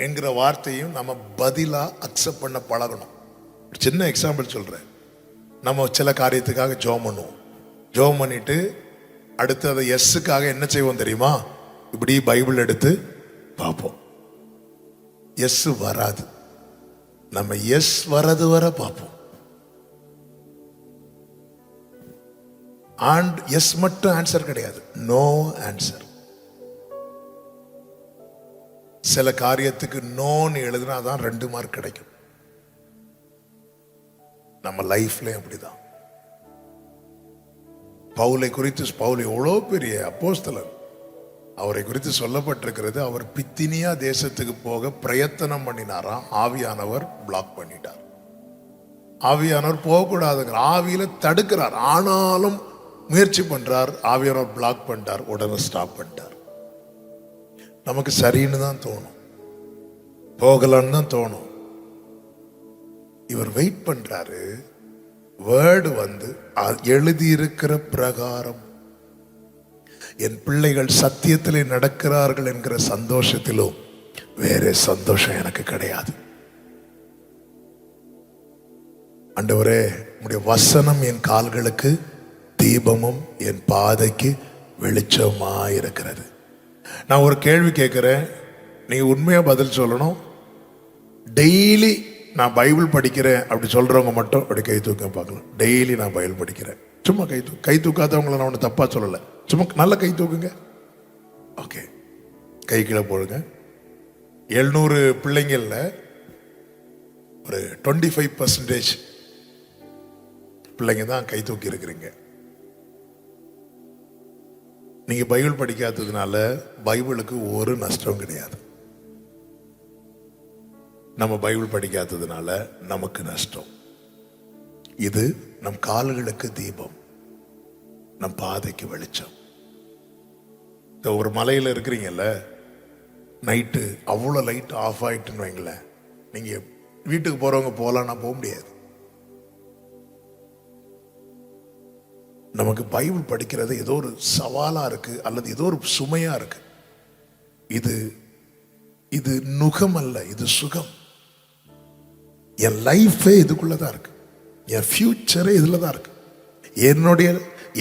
Speaker 1: என்கிற வார்த்தையும் நம்ம பதிலா அக்செப்ட் பண்ண பழகணும். சின்ன எக்ஸாம்பிள் சொல்றேன். நம்ம சில காரியத்துக்காக ஜெபம் பண்ணுவோம். ஜெபம் பண்ணிட்டு அடுத்து அதை எஸ்ஸுக்காக என்ன செய்வோம் தெரியுமா? இப்படி பைபிள் எடுத்து பார்ப்போம். எஸ் வராது. நம்ம எஸ் வரது வர பார்ப்போம். அண்ட் எஸ் மட்டும் ஆன்சர் கிடையாது, நோ ஆன்சர். சில காரியத்துக்கு நோன்னு எழுதினாதான் 2 மார்க் கிடைக்கும். நம்ம லைஃப்ல அப்படிதான். பவுலை குறித்து, பவுல் எவ்வளோ பெரிய அப்போஸ்தலர், அவரை குறித்து சொல்லப்பட்டிருக்கிறது, அவர் பித்தினியா தேசத்துக்கு போக பிரயத்தனம் பண்ணினாராம். ஆவியானவர் பிளாக் பண்ணிட்டார். ஆவியானவர் போகக்கூடாதுங்கிற ஆவியில தடுக்கிறார். ஆனாலும் முயற்சி பண்றார். ஆவியானவர் பிளாக் பண்ணிட்டார். உடனே ஸ்டாப் பண்ணிட்டார். நமக்கு சரின்னு தான் தோணும், போகலான்னு தான் தோணும். இவர் வெயிட் பண்றாரு. வேர்டு எழுதியிருக்கிற பிரகாரம் என் பிள்ளைகள் சத்தியத்திலே நடக்கிறார்கள் என்கிற சந்தோஷத்திலும் வேற சந்தோஷம் எனக்கு கிடையாது. ஆண்டவரே, உம்முடைய வசனம் என் கால்களுக்கு தீபமும் என் பாதைக்கு வெளிச்சமா இருக்கிறது. நான் ஒரு கேள்வி கேட்கிறேன், நீங்க உண்மையா பதில் சொல்லணும். டெய்லி நான் பைபிள் படிக்கிறேன் அப்படி சொல்றவங்க மட்டும் அப்படி கை தூக்க பார்க்கலாம். டெய்லி நான் பைபிள் படிக்கிறேன். சும்மா கை தூக்காதவங்களை நான் ஒன்று தப்பா சொல்லலை. சும்மா நல்ல கை தூக்குங்க. ஓகே, கை கீழே போடுங்க. 700 பிள்ளைங்கள்ல ஒரு 25% பிள்ளைங்க தான் கை தூக்கி இருக்கிறீங்க. நீங்க பைபிள் படிக்காததுனால பைபிளுக்கு ஒரு நஷ்டம் கிடையாது. நம்ம பைபிள் படிக்காததுனால நமக்கு நஷ்டம். இது நம் கால்களுக்கு தீபம், நம் பாதைக்கு வெளிச்சம். ஒரு மலையில இருக்கிறீங்கல்ல, நைட்டு அவ்வளோ லைட் ஆஃப் ஆயிட்டுன்னு வைங்களேன், நீங்க வீட்டுக்கு போறவங்க போகலான்னா போக முடியாது. நமக்கு பைபிள் படிக்கிறது ஏதோ ஒரு சவாலா இருக்கு, அல்லது ஏதோ ஒரு சுமையா இருக்கு. இது நுகம் அல்ல, இது சுகம். என் லைஃபே இதுக்குள்ளதான் இருக்கு, என் ஃபியூச்சரே இதுல தான் இருக்கு,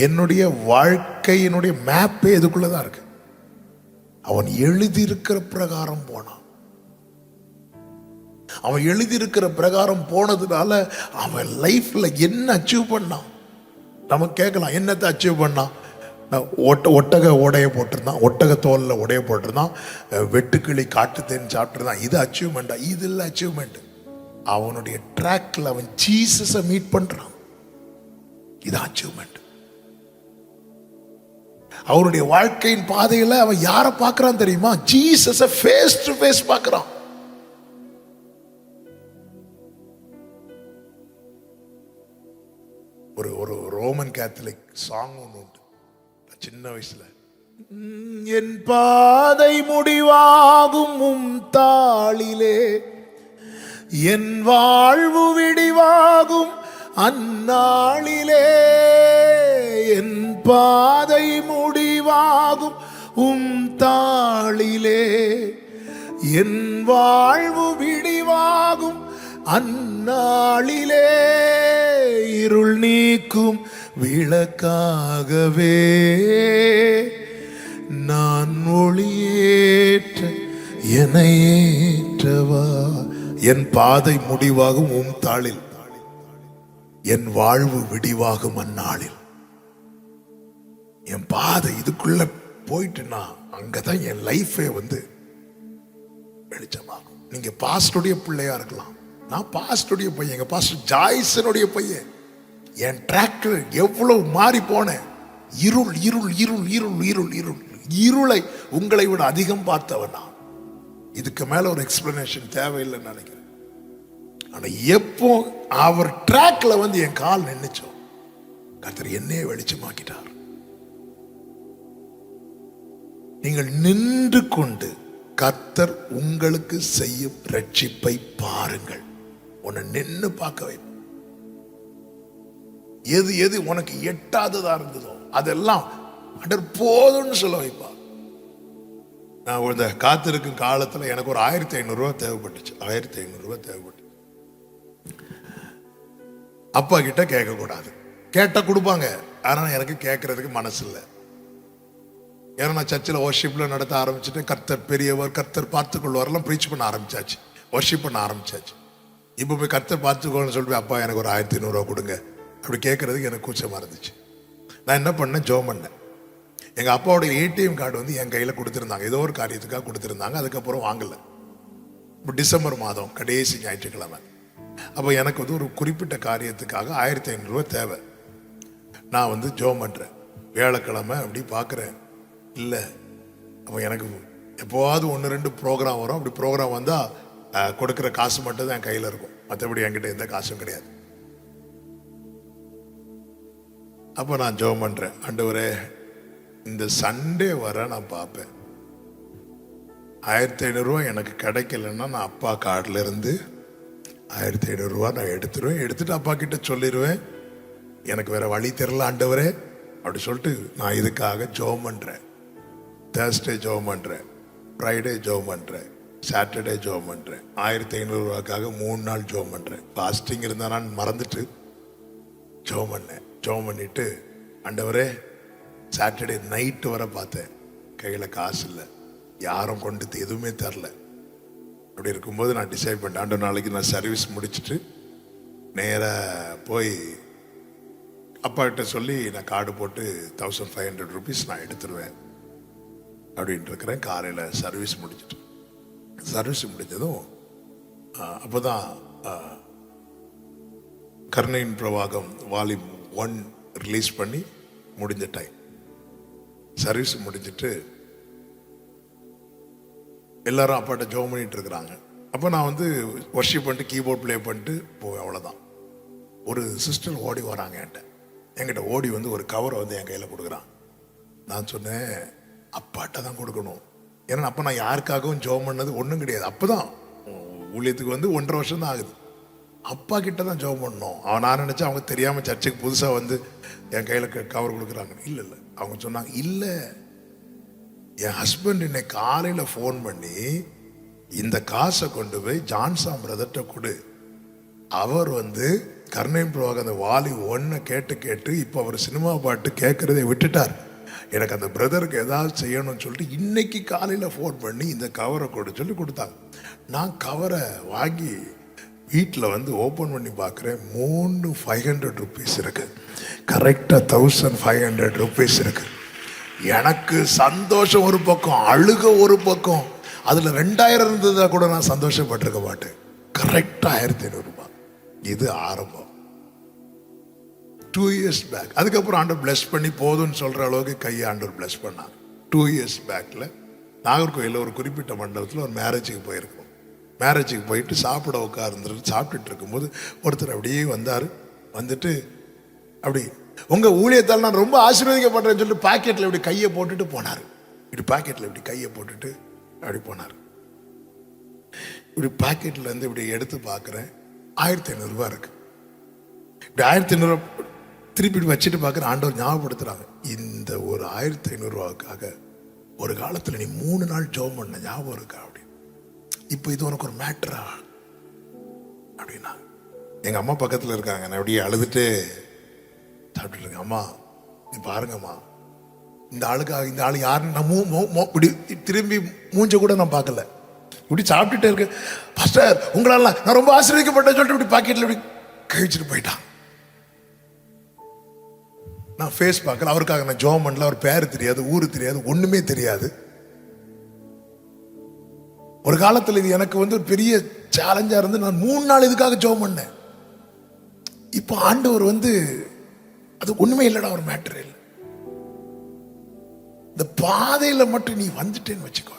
Speaker 1: என்னுடைய வாழ்க்கையினுடைய மேப்பே இதுக்குள்ளதான் இருக்கு. அவன் எழுதியிருக்கிற பிரகாரம் போனான். அவன் எழுதியிருக்கிற பிரகாரம் போனதுனால அவன் லைஃப்ல என்ன அச்சீவ் பண்ணான்? நம்ம கேட்கலாம், என்னத்தை அச்சீவ் பண்ணான்? ஒட்டக உடைய போட்டிருந்தான், ஒட்டக தோல்ல உடைய போட்டிருந்தான், வெட்டுக்கிளி காட்டுத்தேன்னு சாப்பிட்டுருந்தான். இது அச்சீவ்மெண்டா? இது இல்லை அச்சீவ்மெண்ட். அவனுடைய ட்ராக்ல அவன் ஜீசஸை மீட் பண்றான். இது அச்சீவ்மெண்ட். அவருடைய வாழ்க்கையின் பாதையில அவன் யாரை பார்க்கிறான் தெரியுமா? ஜீசஸை ஃபேஸ் டு ஃபேஸ் பார்க்கிறான். ஒரு ரோமன் கேத்தலிக் சாங் ஒன்று உண்டு, சின்ன வயசுல. என் பாதை முடிவாகும் உம் தாளிலே, என் வாழ்வு விடிவாகும் அந்நாளிலே. என் பாதை முடிவாகும் உம் தாளிலே, என் வாழ்வு விடிவாகும் அந்நாளிலே. இருள் நீக்கும் விளக்காகவே நான் ஒளியேற்ற என்னையேற்றவா. என் பாதை முடிவாகும் உம் தாளில், என் வாழ்வு விடிவாகும் அந்நாளில். என் பாதை இதுக்குள்ள போயிட்டுனா அங்கதான் என் லைஃபே வெளிச்சமாகும். நீங்க பாஸ்டருடைய பிள்ளையா இருக்கலாம், நான் பாஸ்டருடைய பையன், எங்க பாஸ்டர் ஜாய்சனுடைய பையன். என் டிராக்டர் எவ்வளவு மாறி போனேன். இருள் இருள் இருள் இருள் இருள் இருள் இருளை உங்களை விட அதிகம் பார்த்தவன் நான். இதுக்கு மேல ஒரு எக்ஸ்பிளனேஷன் தேவையில்லைன்னு நினைக்கிறேன். ஆனா எப்போ அவர் டிராக்ல என் கால் நின்னுச்சோ, கர்த்தர் என்னையே வெளிச்சமாக்கிட்டார். நீங்கள் நின்று கொண்டு கர்த்தர் உங்களுக்கு செய்யும் ரட்சிப்பை பாருங்கள். உன்னை நின்று பார்க்க வை. எது எது உனக்கு எட்டாததா இருந்ததோ அதெல்லாம் அண்டர் போதும்னு சொல்ல வைப்பா. நான் இந்த காத்திருக்கும் காலத்துல எனக்கு ஒரு 1500 ரூபாய் தேவைப்பட்டுச்சு. 1500 ரூபாய் தேவைப்பட்டு அப்பா கிட்ட கேட்க கூடாது. கேட்டா கொடுப்பாங்க. ஆனா எனக்கு கேட்கறதுக்கு மனசு இல்லை. ஏன்னா நான் சர்ச்சில் வர்ஷிப்ல நடத்த ஆரம்பிச்சுட்டு கர்த்தர் பெரியவர், கர்த்தர் பார்த்துக்கொள்வாரெல்லாம் ப்ரீச் பண்ண ஆரம்பிச்சாச்சு, வர்ஷிப் பண்ண ஆரம்பிச்சாச்சு. இப்போ போய் கர்த்தர் பார்த்துக்கோன்னு சொல்லிட்டு அப்பா எனக்கு ஒரு 1500 ரூபா கொடுங்க அப்படி கேட்கறதுக்கு எனக்கு கூச்சமாக இருந்துச்சு. நான் என்ன பண்ணேன், ஜெபம் பண்ணேன். எங்கள் அப்பாவோட ஏடிஎம் கார்டு வந்து என் கையில் கொடுத்துருந்தாங்க, ஏதோ ஒரு காரியத்துக்காக கொடுத்துருந்தாங்க. அதுக்கப்புறம் வாங்கலை. இப்போ டிசம்பர் மாதம் கடைசி ஞாயிற்றுக்கிழமை. அப்போ எனக்கு வந்து ஒரு குறிப்பிட்ட காரியத்துக்காக 1500 ரூபா தேவை. நான் வந்து ஜெபம் பண்ணுறேன். வியாழக்கிழமை அப்படி பார்க்குறேன், இல்லை. அப்போ எனக்கு எப்போவாவது 1-2 ப்ரோக்ராம் வரும். அப்படி ப்ரோக்ராம் வந்தால் கொடுக்குற காசு மட்டும் தான் என் கையில் இருக்கும், மற்றபடி என்கிட்ட எந்த காசும் கிடையாது. அப்போ நான் ஜெபம் பண்ணுறேன், ஆண்டவரே இந்த சண்டே வர நான் பார்ப்பேன், 1500 ரூபா எனக்கு கிடைக்கலன்னா நான் அப்பா கார்டில் இருந்து 1500 ரூபா நான் எடுத்துருவேன். எடுத்துட்டு அப்பா கிட்ட சொல்லிடுவேன், எனக்கு வேற வழி தெரியல ஆண்டவரே அப்படி சொல்லிட்டு நான் இதுக்காக ஜெபம் பண்ணுறேன். தேர்ஸ்டே ஜெபம் பண்ணுறேன், ஃப்ரைடே ஜெபம் பண்ணுறேன், சாட்டர்டே ஜெபம் பண்ணுறேன். 1500 ரூபாய்க்காக 3 நாள் ஜெபம் பண்ணுறேன். ஃபாஸ்டிங் இருந்தால் நான் மறந்துட்டு ஜெபம் பண்ணேன். ஜெபம் பண்ணிட்டு ஆண்டவரே சாட்டர்டே நைட்டு வர பார்த்தேன், கையில் காசு இல்லை, யாரும் கொண்டு எதுவுமே தரல. அப்படி இருக்கும்போது நான் டிசைட் பண்ணிட்டேன், ஆண்டவர் நாளைக்கு நான் சர்வீஸ் முடிச்சுட்டு நேராக போய் அப்பா கிட்ட சொல்லி நான் கார்டு போட்டு 1500 ருபீஸ் நான் எடுத்துருவேன் அப்படின்ட்டு இருக்கிறேன். காலையில் சர்வீஸ் முடிச்சுட்டு, சர்வீஸ் முடிஞ்சதும் அப்போ தான் கருணையின் பிரவாகம் வால்யூம் 1 ரிலீஸ் பண்ணி முடிஞ்ச டைம். சர்வீஸ் முடிஞ்சிட்டு எல்லாரும் அப்பாட்ட ஜெபம் பண்ணிட்டு இருக்கிறாங்க. அப்போ நான் வந்து வர்ஷிப் பண்ணிட்டு கீபோர்ட் ப்ளே பண்ணிட்டு போவேன், அவ்வளோதான். ஒரு சிஸ்டர் ஓடி வராங்க என்கிட்ட ஓடி வந்து ஒரு கவரை வந்து என் கையில் கொடுக்குறான். நான் சொன்னேன், அப்பாட்ட தான் கொடுக்கணும். ஏன்னா அப்போ நான் யாருக்காகவும் ஜெபம் பண்ணது ஒன்றும் கிடையாது. அப்போ தான் ஊழியத்துக்கு வந்து 1.5 வருஷம் தான் ஆகுது. அப்பா கிட்ட தான் ஜெபம் பண்ணணும். நான் நினச்சேன் அவங்க தெரியாமல் சர்ச்சுக்கு புதுசாக வந்து என் கையில் கவர் கொடுக்குறாங்க. இல்லை இல்லை, அவங்க சொன்னாங்க, இல்லை என் ஹஸ்பண்ட் இன்னைக்கு காலையில் ஃபோன் பண்ணி இந்த காசை கொண்டு போய் ஜான்சாம் பிரதர்கிட்ட கொடு, அவர் வந்து கருணையின் பிரவாகம் அந்த வாலி 1 கேட்டு இப்போ அவர் சினிமா பாட்டு கேட்குறதை விட்டுட்டார், எனக்கு அந்த பிரதருக்கு ஏதாவது செய்யணும்னு சொல்லிட்டு இன்னைக்கு காலையில் ஃபோன் பண்ணி இந்த கவரை கொடு சொல்லி கொடுத்தாங்க. நான் கவரை வாங்கி வீட்டில் வந்து ஓப்பன் பண்ணி பார்க்குறேன், 3 500 ருபீஸ் இருக்கு. கரெக்டாக 1500 ருபீஸ் இருக்கு. எனக்கு சந்தோஷம் ஒரு பக்கம், அழுக ஒரு பக்கம். அதில் 2000 இருந்ததா கூட நான் சந்தோஷப்பட்டிருக்க மாட்டேன். கரெக்டாக 1500 ரூபாய். இது ஆரம்பம். 2 இயர்ஸ் பேக். அதுக்கப்புறம் ஆண்டவர் பிளஸ் பண்ணி போதும்னு சொல்கிற அளவுக்கு கையை ஆண்டவர் பிளஸ் பண்ணாங்க. 2 இயர்ஸ் பேக்கில் நாகர்கோயிலில் ஒரு குறிப்பிட்ட மண்டபத்தில் ஒரு மேரேஜுக்கு போயிருக்கோம். மேரேஜுக்கு போயிட்டு சாப்பிட உட்கார்ந்துட்டு சாப்பிட்டுட்டு இருக்கும்போது ஒருத்தர் அப்படியே வந்தார். வந்துட்டு அப்படி உங்கள் ஊழியத்தால் நான் ரொம்ப ஆசீர்வதிக்கப்படுறேன்னு சொல்லிட்டு பாக்கெட்டில் இப்படி கையை போட்டுட்டு போனார். இப்படி பாக்கெட்டில் இப்படி கையை போட்டுட்டு அப்படி போனார். இப்படி பாக்கெட்டில் இருந்து இப்படி எடுத்து பார்க்குறேன், 1500 ரூபா இருக்கு. இப்படி 1500 ரூபா திருப்பி வச்சுட்டு பார்க்குறேன். ஆண்டவர் ஞாபகப்படுத்துறாங்க, இந்த ஒரு 1500 ரூபாவுக்காக ஒரு காலத்தில் நீ 3 நாள் ஜெபம் பண்ண ஞாபகம் இருக்கா அப்படி, இப்போ இது உனக்கு ஒரு மேட்டரா அப்படின்னா. எங்க அம்மா பக்கத்தில் இருக்காங்க. நான் அப்படியே அழுதுட்டு சாப்பிட்டுட்டு இருக்கேன். அம்மா நீ பாருங்கம்மா, இந்த ஆள் யாருன்னு நான் இப்படி திரும்பி மூஞ்ச கூட நான் பார்க்கல. இப்படி சாப்பிட்டுட்டே இருக்கேன். பாஸ்டர் உங்களால நான் ரொம்ப ஆசீர்வதிக்கப்பட்டேன்னு சொல்லிட்டு இப்படி பாக்கெட்ல இப்படி கழிச்சுட்டு போயிட்டான். நான் ஃபேஸ் பார்க்கல. அவருக்காக நான் ஜெபம் பண்ணல. அவர் பேர் தெரியாது, ஊரு தெரியாது, ஒண்ணுமே தெரியாது. ஒரு காலத்தில் இது எனக்கு வந்து ஒரு பெரிய சேலஞ்சா இருந்து நான் 3 நாள் இதுக்காக ஜெபம் பண்ணேன். இப்போ ஆண்டவர் வந்து அது ஒண்ணுமே இல்லடா, ஒரு மேட்டர் இல்லை. இந்த பாதையில மட்டும் நீ வந்துட்டேன்னு வச்சுக்கோ,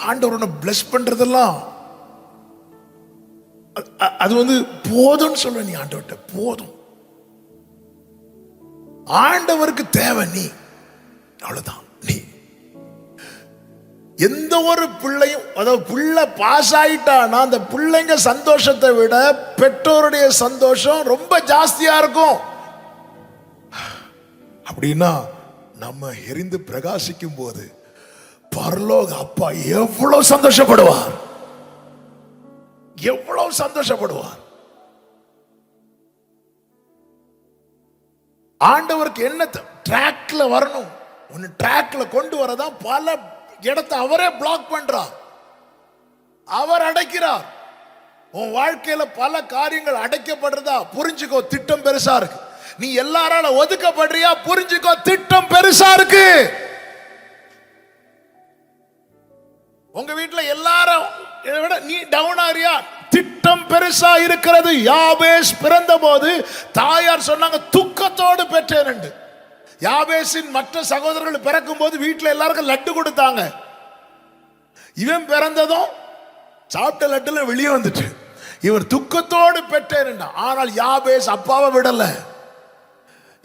Speaker 1: ஆண்டவர் உன்னை பிளஸ் பண்றதெல்லாம் அது வந்து போதும்னு சொல்ல. நீ ஆண்டவர்கிட்ட போதும், ஆண்டவருக்கு தேவை நீ, அவ்வளவுதான். நீ எந்த ஒரு பிள்ளையும், அதாவது பிள்ளை பாஸ் ஆயிட்டானா அந்த பிள்ளைங்க சந்தோஷத்தை விட பெற்றோருடைய சந்தோஷம் ரொம்ப ஜாஸ்தியா இருக்கும். அப்படின்னா நம்ம எரிந்து பிரகாசிக்கும் போது பரலோக அப்பா எவ்வளவு சந்தோஷப்படுவார், எவ்வளவு சந்தோஷப்படுவார். ஆண்டவருக்கு என்ன ட்ராக்ல வரணும், ஒன்னு ட்ராக்ல கொண்டு வரதான் பல இடத்தை அவரே பிளாக் பண்றார், அவர் அடைக்கிறார். உன் வாழ்க்கையில பல காரியங்கள் அடைக்கப்படுறதா புரிஞ்சுக்கோ, திட்டம் பெருசா இருக்கு. நீ எல்லாரால ஒதுக்கப்படுறியா, புரிஞ்சுக்கோ, திட்டம் பெருசா இருக்கு. உங்க வீட்டுல எல்லாரும் விட நீ டவுன் ஆறியா, திட்டம் பெருசா இருக்கிறது. யாபேஸ் பிறந்த போது தாயார் சொன்னாங்க துக்கத்தோடு பெற்றேன். யாபேசின் மற்ற சகோதரர்கள் பிறக்கும் போது வீட்டுல எல்லாருக்கும் லட்டு கொடுத்தாங்க. இவன் பிறந்ததும் சாப்பிட்ட லட்டுல வெளியே வந்துட்டு இவர் துக்கத்தோடு பெற்றேன். ஆனால் யாபேஸ் அப்பாவை விடல.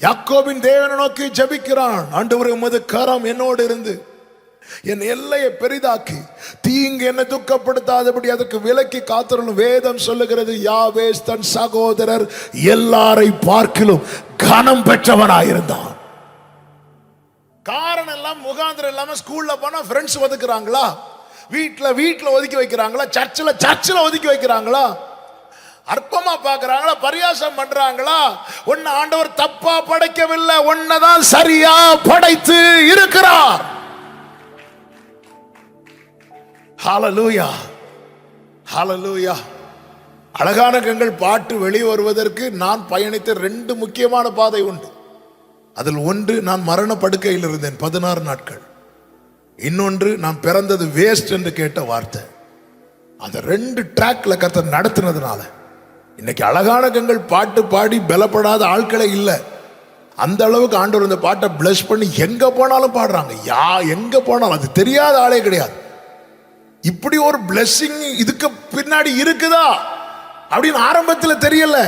Speaker 1: யாக்கோபின் தேவனை நோக்கி ஜெபிக்கிறான், ஆண்டவரே உமது கரம் என்னோடு இருந்து என் எல்லையை பெரிதாக்கி தீங்கு என்னை துக்கப்படுத்தாதபடி அதற்கு விலக்கி காத்தருளும். வேதம் சொல்லுகிறது, யாபேஸ் தன் சகோதரர் எல்லாரை பார்க்கிலும் கனம் பெற்றவனாயிருந்தான். காரணம் எல்லாம் முகாந்திரம் இல்லாம ஸ்கூல்ல போனா ஃப்ரெண்ட்ஸ் ஒதுக்குறாங்களா, வீட்டுல ஒதுக்கி வைக்கிறாங்களா, சர்ச்சில் ஒதுக்கி வைக்கிறாங்களா, அற்பமா பாக்குறாங்களா, பரியாசம் பண்றாங்களா? உன்னை ஆண்டவர் தப்பா படைக்கவில்லை, உன்னதான் சரியா படைத்து இருக்கிறார். ஹல்லேலூயா, ஹல்லேலூயா. அழகான கண்கள் பாட்டு வெளியே வருவதற்கு நான் பயணித்த 2 முக்கியமான பாதை உண்டு. அதில் ஒன்று, நான் மரண படுக்கையில் இருந்தேன் 16 நாட்கள். இன்னொன்று, நான் பிறந்தது வேஸ்ட் என்று கேட்ட வார்த்தை. அந்த 2 ட்ராக்ல கர்த்தர் நடத்தினதுனால இன்னைக்கு அழகான கண்கள் பாட்டு பாடி பலப்படாத ஆட்களே இல்லை. அந்த அளவுக்கு ஆண்டவர் இந்த பாட்டை பிளஸ் பண்ணி எங்க போனாலும் பாடுறாங்க. எங்க போனாலும் அது தெரியாத ஆளே கிடையாது. இப்படி ஒரு பிளெஸிங் இதுக்கு பின்னாடி இருக்குதா அப்படின்னு ஆரம்பத்தில் தெரியல.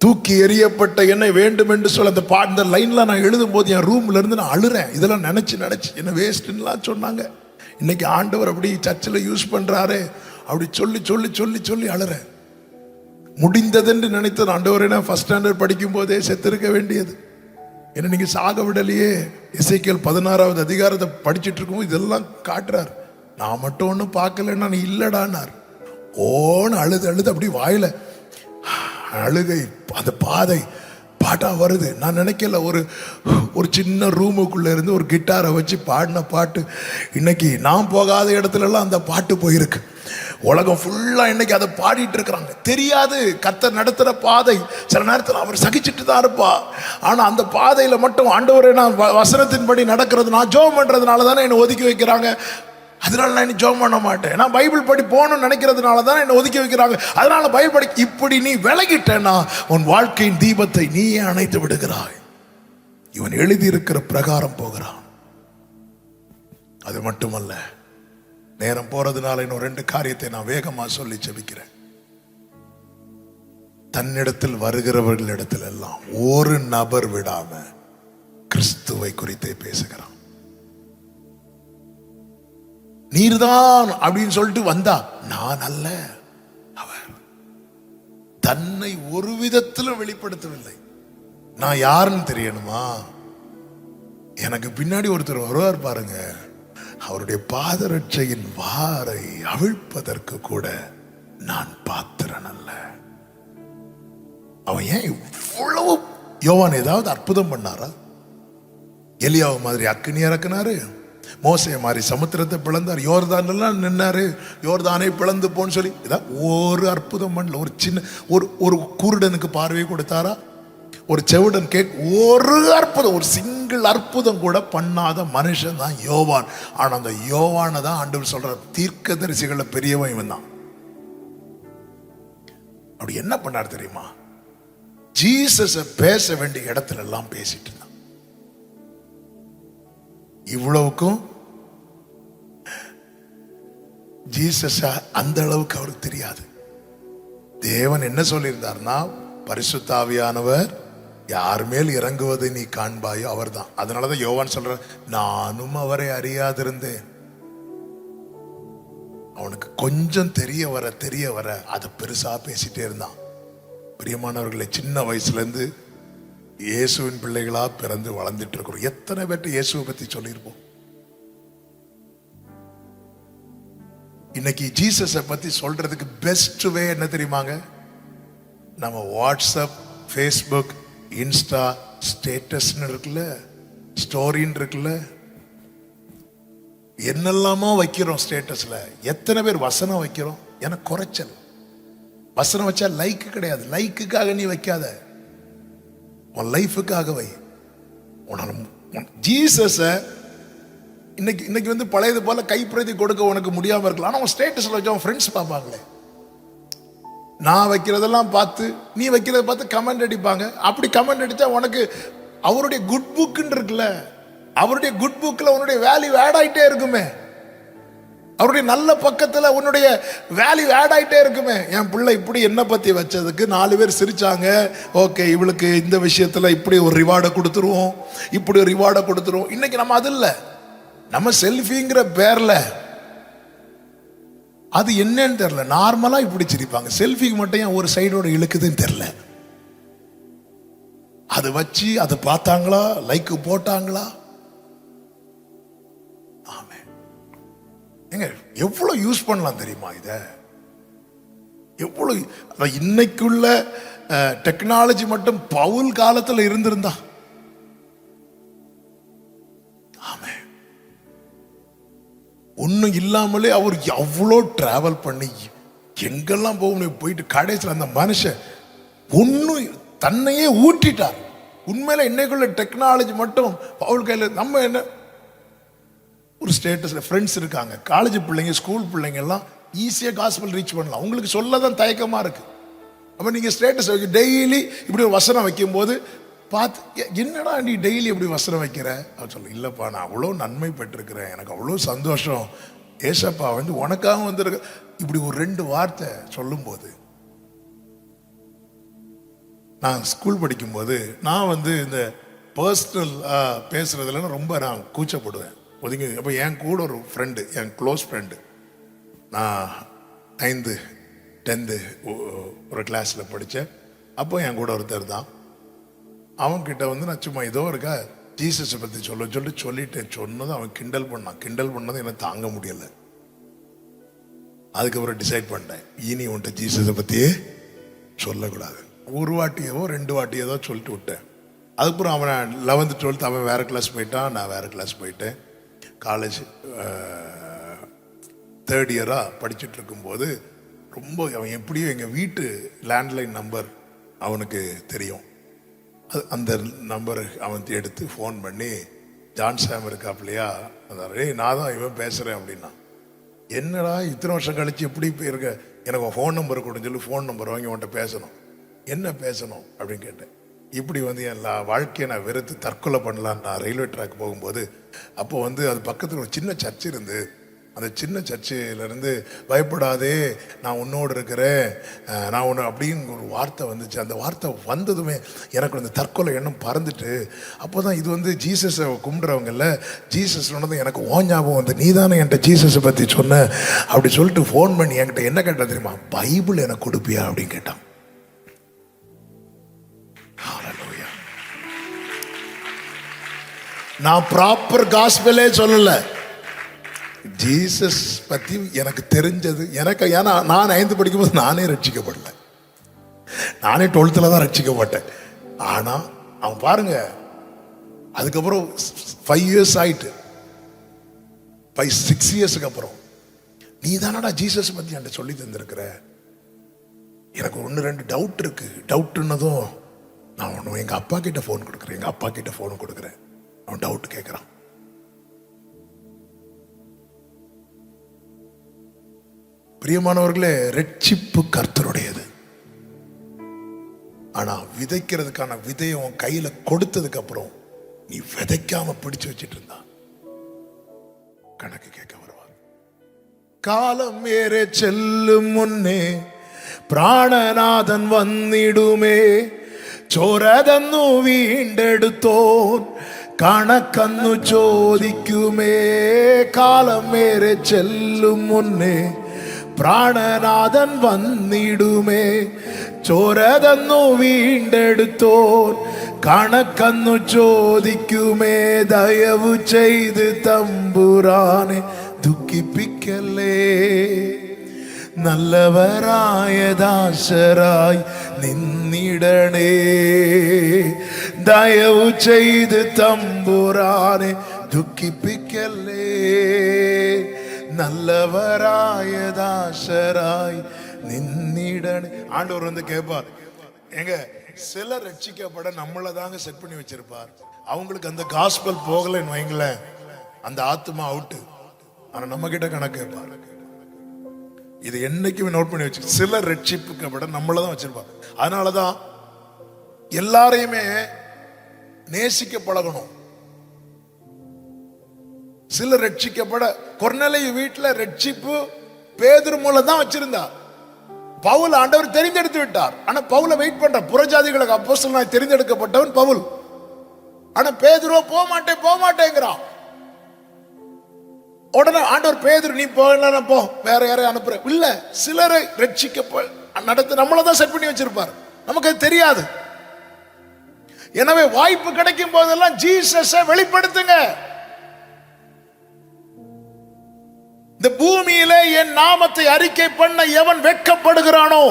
Speaker 1: தூக்கி எறியப்பட்ட என்னை வேண்டும் என்று சொல்ல அந்த லைன்ல நான் எழுதும் போது என் ரூம்ல இருந்து நான் அழுறேன். இதெல்லாம் நினைச்சு என்ன வேஸ்ட்லாம் சொன்னாங்க. இன்னைக்கு ஆண்டவர் அப்படி சர்ச்சில் யூஸ் பண்றாரு, அப்படி சொல்லி சொல்லி சொல்லி சொல்லி அழுறேன். முடிந்ததென்று நினைத்தது ஆண்டவரே, நான் ஃபர்ஸ்ட் ஸ்டாண்டர்ட் படிக்கும் போதே செத்திருக்க வேண்டியது, என்ன நீங்க சாக விடலையே. எசேக்கியேல் 16வது அதிகாரத்தை படிச்சுட்டு இருக்கும் இதெல்லாம் காட்டுறார். நான் மட்டும் ஒன்றும் பார்க்கலன்னா நீ இல்லடான்னார். ஓன்னு அழுது அழுது அப்படி வாயில அழுகை, அந்த பாதை பாட்டா வருது. நான் நினைக்கல ஒரு சின்ன ரூமுக்குள்ள இருந்து ஒரு கிட்டாரை வச்சு பாடின பாட்டு இன்னைக்கு நான் போகாத இடத்துல எல்லாம் அந்த பாட்டு போயிருக்கு. உலகம் ஃபுல்லா இன்னைக்கு அதை பாடிட்டு இருக்கிறாங்க. தெரியாது கர்த்தர் நடத்துற பாதை. சில நேரத்தில் அவர் சகிச்சுட்டு தான் இருப்பா. ஆனா அந்த பாதையில மட்டும் ஆண்டவரே நான் வசனத்தின்படி நடக்கிறது, நான் ஜெபம் பண்றதுனால தானே என்னை ஒதுக்கி வைக்கிறாங்க, அதனால நான் ஜெபம் பண்ண மாட்டேன், நான் பைபிள் படி போகணும்னு நினைக்கிறதுனால தான் என்னை ஒதுக்கி வைக்கிறாங்க, அதனால பைபிள் படி. இப்படி நீ விலகிட்டேன்னா உன் வாழ்க்கையின் தீபத்தை நீயே அணைத்து விடுகிறாய். இவன் எழுதியிருக்கிற பிரகாரம் போகிறான். அது மட்டுமல்ல, நேரம் போறதுனால இன்னும் 2 காரியத்தை நான் வேகமா சொல்லி ஜெபிக்கிறேன். தன்னிடத்தில் வருகிறவர்களிடத்தில் எல்லாம் ஒரு நபர் விடாம கிறிஸ்துவை குறித்தே பேசுகிறான். நீர்தான் அப்படின்னு சொல்லிட்டு வந்தா, நான் அல்ல, அவர் தன்னை ஒரு விதத்திலும் வெளிப்படுத்தவில்லை. நான் யாருன்னு தெரியணுமா? எனக்கு பின்னாடி ஒருத்தர் வருவார் பாருங்க, அவருடைய பாதரட்சையின் வாரை அவிழ்ப்பதற்கு கூட நான் பாத்திரன் அல்ல. அவன் ஏன் இவ்வளவு? யோவான் ஏதாவது அற்புதம் பண்ணாரா? எலியாவை மாதிரி அக்கினி இறக்குனாரு, மோசே மாதிரி சமுத்திரத்தை பிளந்தார், யோர்தான் நின்னாரு, யோர்தானை பிளந்து போன்னு சொல்லி இதான் ஒரு அற்புதம் பண்ணல. ஒரு சின்ன ஒரு குருடனுக்கு பார்வை கொடுத்தாரா? ஒரு செவிடன் ஒரு அற்புதம், ஒரு சிங்கிள் அற்புதம் கூட பண்ணாத மனுஷன் தான் யோவான். ஆனா அந்த யோவானை தான் ஆண்டவர் சொல்ற தீர்க்கதரிசிகள பெரியவன் இவன் தான். அப்படி என்ன பண்ணார் தெரியுமா? ஜீசஸ பேச வேண்டிய இடத்துல எல்லாம் பேசிட்டு இருந்தான். இவ்வளவுக்கும் ஜீசஸ அந்த அளவுக்கு அவருக்கு தெரியாது. தேவன் என்ன சொல்லியிருந்தார்னா, பரிசுத்த ஆவியானவர் யார் மேல் இறங்குவதை நீ காண்பாயோ அவர்தான். அதனாலதான் யோவான் சொல்ற, நானும் அவரை அறியாதிருந்தேன். அவனுக்கு கொஞ்சம் தெரிய வர அதை பெருசா பேசிட்டே இருந்தான். பிரியமானவர்களை, சின்ன வயசுல இருந்து இயேசுவின் பிள்ளைகளா பிறந்து வளர்ந்துட்டு இருக்கிறோம். எத்தனை பேர்ட்ட இயேசுவை பத்தி சொல்லியிருப்போம். இன்னைக்கு ஜீசஸை பத்தி சொல்றதுக்கு பெஸ்ட் வே என்ன தெரியுமாங்க? நம்ம வாட்ஸ்அப், ஃபேஸ்புக், இன்ஸ்டா ஸ்டேட்டஸ்ன்னு இருக்குல்ல, ஸ்டோரின்னு இருக்குல்ல, என்னெல்லாமோ வைக்கிறோம் ஸ்டேட்டஸ்ல. எத்தனை பேர் வசனம் வைக்கிறோம்? எனக்கு குறைச்சல். வசனம் வச்சா லைக் கிடையாது. லைக்குக்காக நீ வைக்காத, உன் லைஃபுக்காக வை. ஜீசஸ இன்னைக்கு வந்து பழையது போல கைப்பிரதி கொடுக்க உனக்கு முடியாம இருக்கலாம். ஆனா உன் ஸ்டேட்டஸ்ல வச்சா உன் ஃப்ரெண்ட்ஸ் பார்ப்பாங்களே. நான் வைக்கிறதெல்லாம் பார்த்து நீ வைக்கிறத பார்த்து கமெண்ட் அடிப்பாங்க. அப்படி கமெண்ட் அடிச்சா உனக்கு அவருடைய குட் புக்குன்னு இருக்குல்ல, அவருடைய குட் புக்ல உன்னுடைய வேல்யூ ஆட் ஆயிட்டே இருக்குமே. அவருடைய நல்ல பக்கத்துல உன்னுடைய வேல்யூ ஆட் ஆயிட்டே இருக்குமே. என் பிள்ளை இப்படி என்ன பத்தி வச்சதுக்கு 4 பேர் சிரிச்சாங்க, ஓகே இவளுக்கு இந்த விஷயத்துல இப்படி ஒரு ரிவார்டை கொடுத்துருவோம், இப்படி ஒரு ரிவார்டை கொடுத்துருவோம். இன்னைக்கு நம்ம அது இல்ல, நம்ம செல்ஃபிங்கிற பேர்ல அது என்னன்னு தெரியல. நார்மலா இப்படி சிரிப்பாங்க, செல்ஃபிக்கு மட்டும் ஏன் ஒரு சைடோட இழுக்குதுன்னு தெரியல. அது வச்சு அதை பார்த்தாங்களா, லைக் போட்டாங்களா? ஆமே, எங்க எவ்வளவு யூஸ் பண்ணலாம் தெரியுமா இத? எவ்வளவு இன்னைக்குள்ள டெக்னாலஜி மட்டும் பவுல் காலத்துல இருந்திருந்தா. ஆமே, ஒன்னும் இல்லாமலே அவர் எவ்வளோ டிராவல் பண்ணி எங்கெல்லாம் போயிட்டு கடைசியில் அந்த மனுஷன் ஒன்னும் தன்னையே ஊட்டிட்டார். உண்மையில இன்னைக்குள்ள டெக்னாலஜி மட்டும் பவுல் கையில. நம்ம என்ன ஒரு ஸ்டேட்டஸ்ல ஃப்ரெண்ட்ஸ் இருக்காங்க, காலேஜ் பிள்ளைங்க, ஸ்கூல் பிள்ளைங்க எல்லாம் ஈஸியா காஸ்பல் ரீச் பண்ணலாம். உங்களுக்கு சொல்லதான் தயக்கமா இருக்கு. அப்ப நீங்க ஸ்டேட்டஸ் வைக்க டெய்லி இப்படி ஒரு வசனம் வைக்கும் போது பார்த்து, என்னடா நீ டெய்லி எப்படி வசனம் வைக்கிற? அவர் சொல்ல, இல்லப்பா நான் அவ்வளோ நன்மை பெற்றிருக்கிறேன், எனக்கு அவ்வளோ சந்தோஷம், ஏசப்பா வந்து உனக்காக வந்திருக்க. இப்படி ஒரு 2 வார்த்தை சொல்லும் போது, நான் ஸ்கூல் படிக்கும்போது நான் வந்து இந்த பர்சனல் பேசுறதுல ரொம்ப நான் கூச்சப்படுவேன், ஒதுங்கி. அப்போ என் கூட ஒரு ஃப்ரெண்டு, என் க்ளோஸ் ஃப்ரெண்டு, நான் 9th 10th ஒரு கிளாஸில் படித்தேன். அப்போ என் கூட ஒருத்தர் தான். அவன்கிட்ட வந்து நான் சும்மா ஏதோ இருக்கா ஜீசஸை பற்றி சொல்லிட்டேன். சொன்னதும் அவன் கிண்டல் பண்ணது எனக்கு தாங்க முடியலை. அதுக்கப்புறம் டிசைட் பண்ணிட்டேன், இனி உன்ட்ட ஜீசஸை பற்றியே சொல்லக்கூடாது. ஒரு வாட்டியோ 2 வாட்டியோ சொல்லிட்டு விட்டேன். அதுக்கப்புறம் அவன் 11th 12th அவன் வேறு கிளாஸ் போயிட்டான், நான் வேறு கிளாஸ் போயிட்டேன். காலேஜ் 3rd இயரா படிச்சுட்டு இருக்கும்போது ரொம்ப அவன் எப்படியோ எங்கள் வீட்டு லேண்ட்லைன் நம்பர் அவனுக்கு தெரியும். அந்த நம்பரை அவன் எடுத்து ஃபோன் பண்ணி, ஜான் சாம் இருக்காப்லையா, அதான் நான் தான் இவன் பேசுகிறேன் அப்படின்னா. என்னடா இத்தனை வருஷம் கழிச்சு எப்படி இருக்க, எனக்கு ஃபோன் நம்பர் கொடுன்னு சொல்லி ஃபோன் நம்பர் வாங்கி உன்கிட்ட பேசணும். என்ன பேசணும் அப்படின்னு கேட்டேன். இப்படி வந்து என் வாழ்க்கையை நான் வெறுத்து தற்கொலை பண்ணலான்னு நான் ரயில்வே ட்ராக் போகும்போது, அப்போ வந்து அது பக்கத்தில் ஒரு சின்ன சர்ச் இருந்து, அந்த சின்ன சர்ச்சிலேருந்து பயப்படாதே நான் உன்னோடு இருக்கிறேன், நான் ஒன்று அப்படின்னு ஒரு வார்த்தை வந்துச்சு. அந்த வார்த்தை வந்ததுமே எனக்கு அந்த தற்கொலை எண்ணம் பறந்துட்டு, அப்போ தான் இது வந்து ஜீசஸை கும்பிட்றவங்கல்ல, ஜீசஸ் சொன்னது எனக்கு ஞாபகம் வந்து, நீ தானே என்கிட்ட ஜீசஸை பற்றி சொன்ன அப்படி சொல்லிட்டு ஃபோன் பண்ணி என்கிட்ட என்ன கேட்டா தெரியுமா? பைபிள் எனக்கு கொடுப்பியா அப்படின்னு கேட்டான். நான் ப்ராப்பர் காஸ்பலே சொல்லல, ஜீசஸ் பத்தி எனக்கு தெரிஞ்சது. எனக்கு ஏன்னா நான் 9th படிக்கும்போது நானே ரட்சிக்கப்படல, நானே 12th தான் ரட்சிக்கப்பட்டேன். ஆனா அவன் பாருங்க, அதுக்கப்புறம் 5 years ஆயிட்டு, 6 yearsக்கு அப்புறம், நீ தானடா ஜீசஸ் பத்தி என்கிட்ட சொல்லி தந்திருக்கிற, எனக்கு 1-2 டவுட் இருக்கு. டவுட்னதும் நான் ஒன்று எங்க அப்பா கிட்ட ஃபோன் கொடுக்குறேன், எங்க அப்பா கிட்ட ஃபோன் கொடுக்குறேன். அவன் டவுட் கேட்கிறான். பிரியமானவர்களே, ரட்சிப்பு கர்த்தருடையது. ஆனா விதைக்கிறதுக்கான விதையை உன் கையில கொடுத்ததுக்கு அப்புறம் நீ விதைக்காம பிடிச்சு வச்சிட்டு இருந்தா கணக்கு கேட்க வருவார். കാലം ഏറെ ചെല്ലും മുന്നേ പ്രാണനാഥൻ വന്നിടുമേ. ചോര തന്നു വീണ്ടെടുത്തോൻ കണക്കന്നു ചോദിക്കുമേ. കാലം ഏറെ ചെല്ലും മുന്നേ പ്രാണനാഥൻ വന്നിടുമേ. ചോര തന്നു വീണ്ടെടുത്തോൻ കണക്കന്നു ചോദിക്കുമേ. ദയവു ചെയ്ത് തമ്പുരാനെ ദുഃഖിപ്പിക്കല്ലേ. നല്ലവരായ ദാസരായി നിന്നിടണേ. ദയവു ചെയ്ത് തമ്പുരാനെ ദുഃഖിപ്പിക്കല്ലേ. நல்லவராய தாசராய் நின்னிடனே. ஆண்டவர் வந்து கேட்பார், எங்க சிலர் ரட்சிக்கப்பட நம்மளை தாங்க செட் பண்ணி வச்சிருப்பார். அவங்களுக்கு அந்த காஸ்பல் போகலன்னு வைங்களேன், அந்த ஆத்மா அவுட்டு. ஆனா நம்ம கிட்ட கணக்கு கேட்பார். இது என்னைக்குமே நோட் பண்ணி வச்சு, சிலர் ரட்சிப்புக்கப்பட நம்மளை தான் வச்சிருப்பார். அதனாலதான் எல்லாரையுமே நேசிக்க பழகணும். சில ரட்சிக்கப்பட கொர்நேலியு வீட்டுல ரட்சிப்பு பேதுரு மூலம் தான் வச்சிருந்தார். பவுல் ஆண்டவர் தெரிந்தெடுத்து விட்டார். ஆனா பவுலை வெயிட் பண்ற புறஜாதிகளுக்கு அப்போஸ்தலனாய் தெரிந்தெடுக்கப்பட்டவன் பவுல். ஆனா பேதுரு போக மாட்டேங்கிறான். உடனே ஆண்டவர் பேதுரு நீ போகல போ, வேற யாரையும் அனுப்புற இல்ல. சிலரை ரட்சிக்க நடத்த நம்மளதான் செட் பண்ணி வச்சிருப்பார். நமக்கு அது தெரியாது. எனவே வாய்ப்பு கிடைக்கும் போதெல்லாம் ஜீசஸை வெளிப்படுத்துங்க. இந்த பூமியிலே என் நாமத்தை அறிக்கை பண்ண எவன் வெட்கப்படுகிறானோ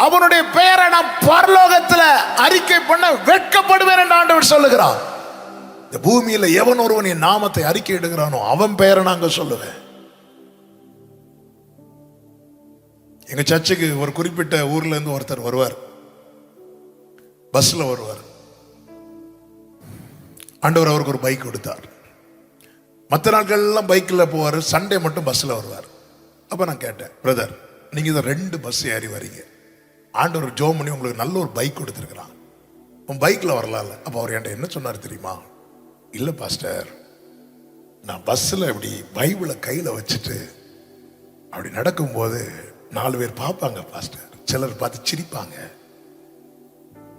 Speaker 1: அவனுடைய பெயரை நான் பரலோகத்தில் அறிக்கை பண்ண வெட்கப்படுவேன் என்று ஆண்டவர் சொல்லுகிறார். இந்த பூமியில எவன் ஒருவன் என் நாமத்தை அறிக்கை இடுகிறானோ அவன் பெயரை நாங்க சொல்லுவேன். எங்க சர்ச்சுக்கு ஒரு குறிப்பிட்ட ஊர்ல இருந்து ஒருத்தர் வருவார், பஸ்ல வருவார். ஆண்டவர் அவருக்கு ஒரு பைக் கொடுத்தார். மற்ற நாட்கள் எல்லாம் பைக்ல போவார், சண்டே மட்டும் பஸ்ல வருவார். அப்ப நான் கேட்டேன், பிரதர் நீங்க இதை 2 பஸ் ஏறி வரீங்க, ஆண்டவர் ஜோம் பண்ணி உங்களுக்கு நல்ல ஒரு பைக் கொடுத்துருக்கிறான், உன் பைக்ல வரலாம்ல. அப்ப அவர் என்கிட்ட என்ன சொன்னார் தெரியுமா? இல்ல பாஸ்டர், நான் பஸ்ல இப்படி பைபிளை கையில வச்சுட்டு அப்படி நடக்கும்போது 4 பேர் பார்ப்பாங்க பாஸ்டர், சிலர் பார்த்து சிரிப்பாங்க,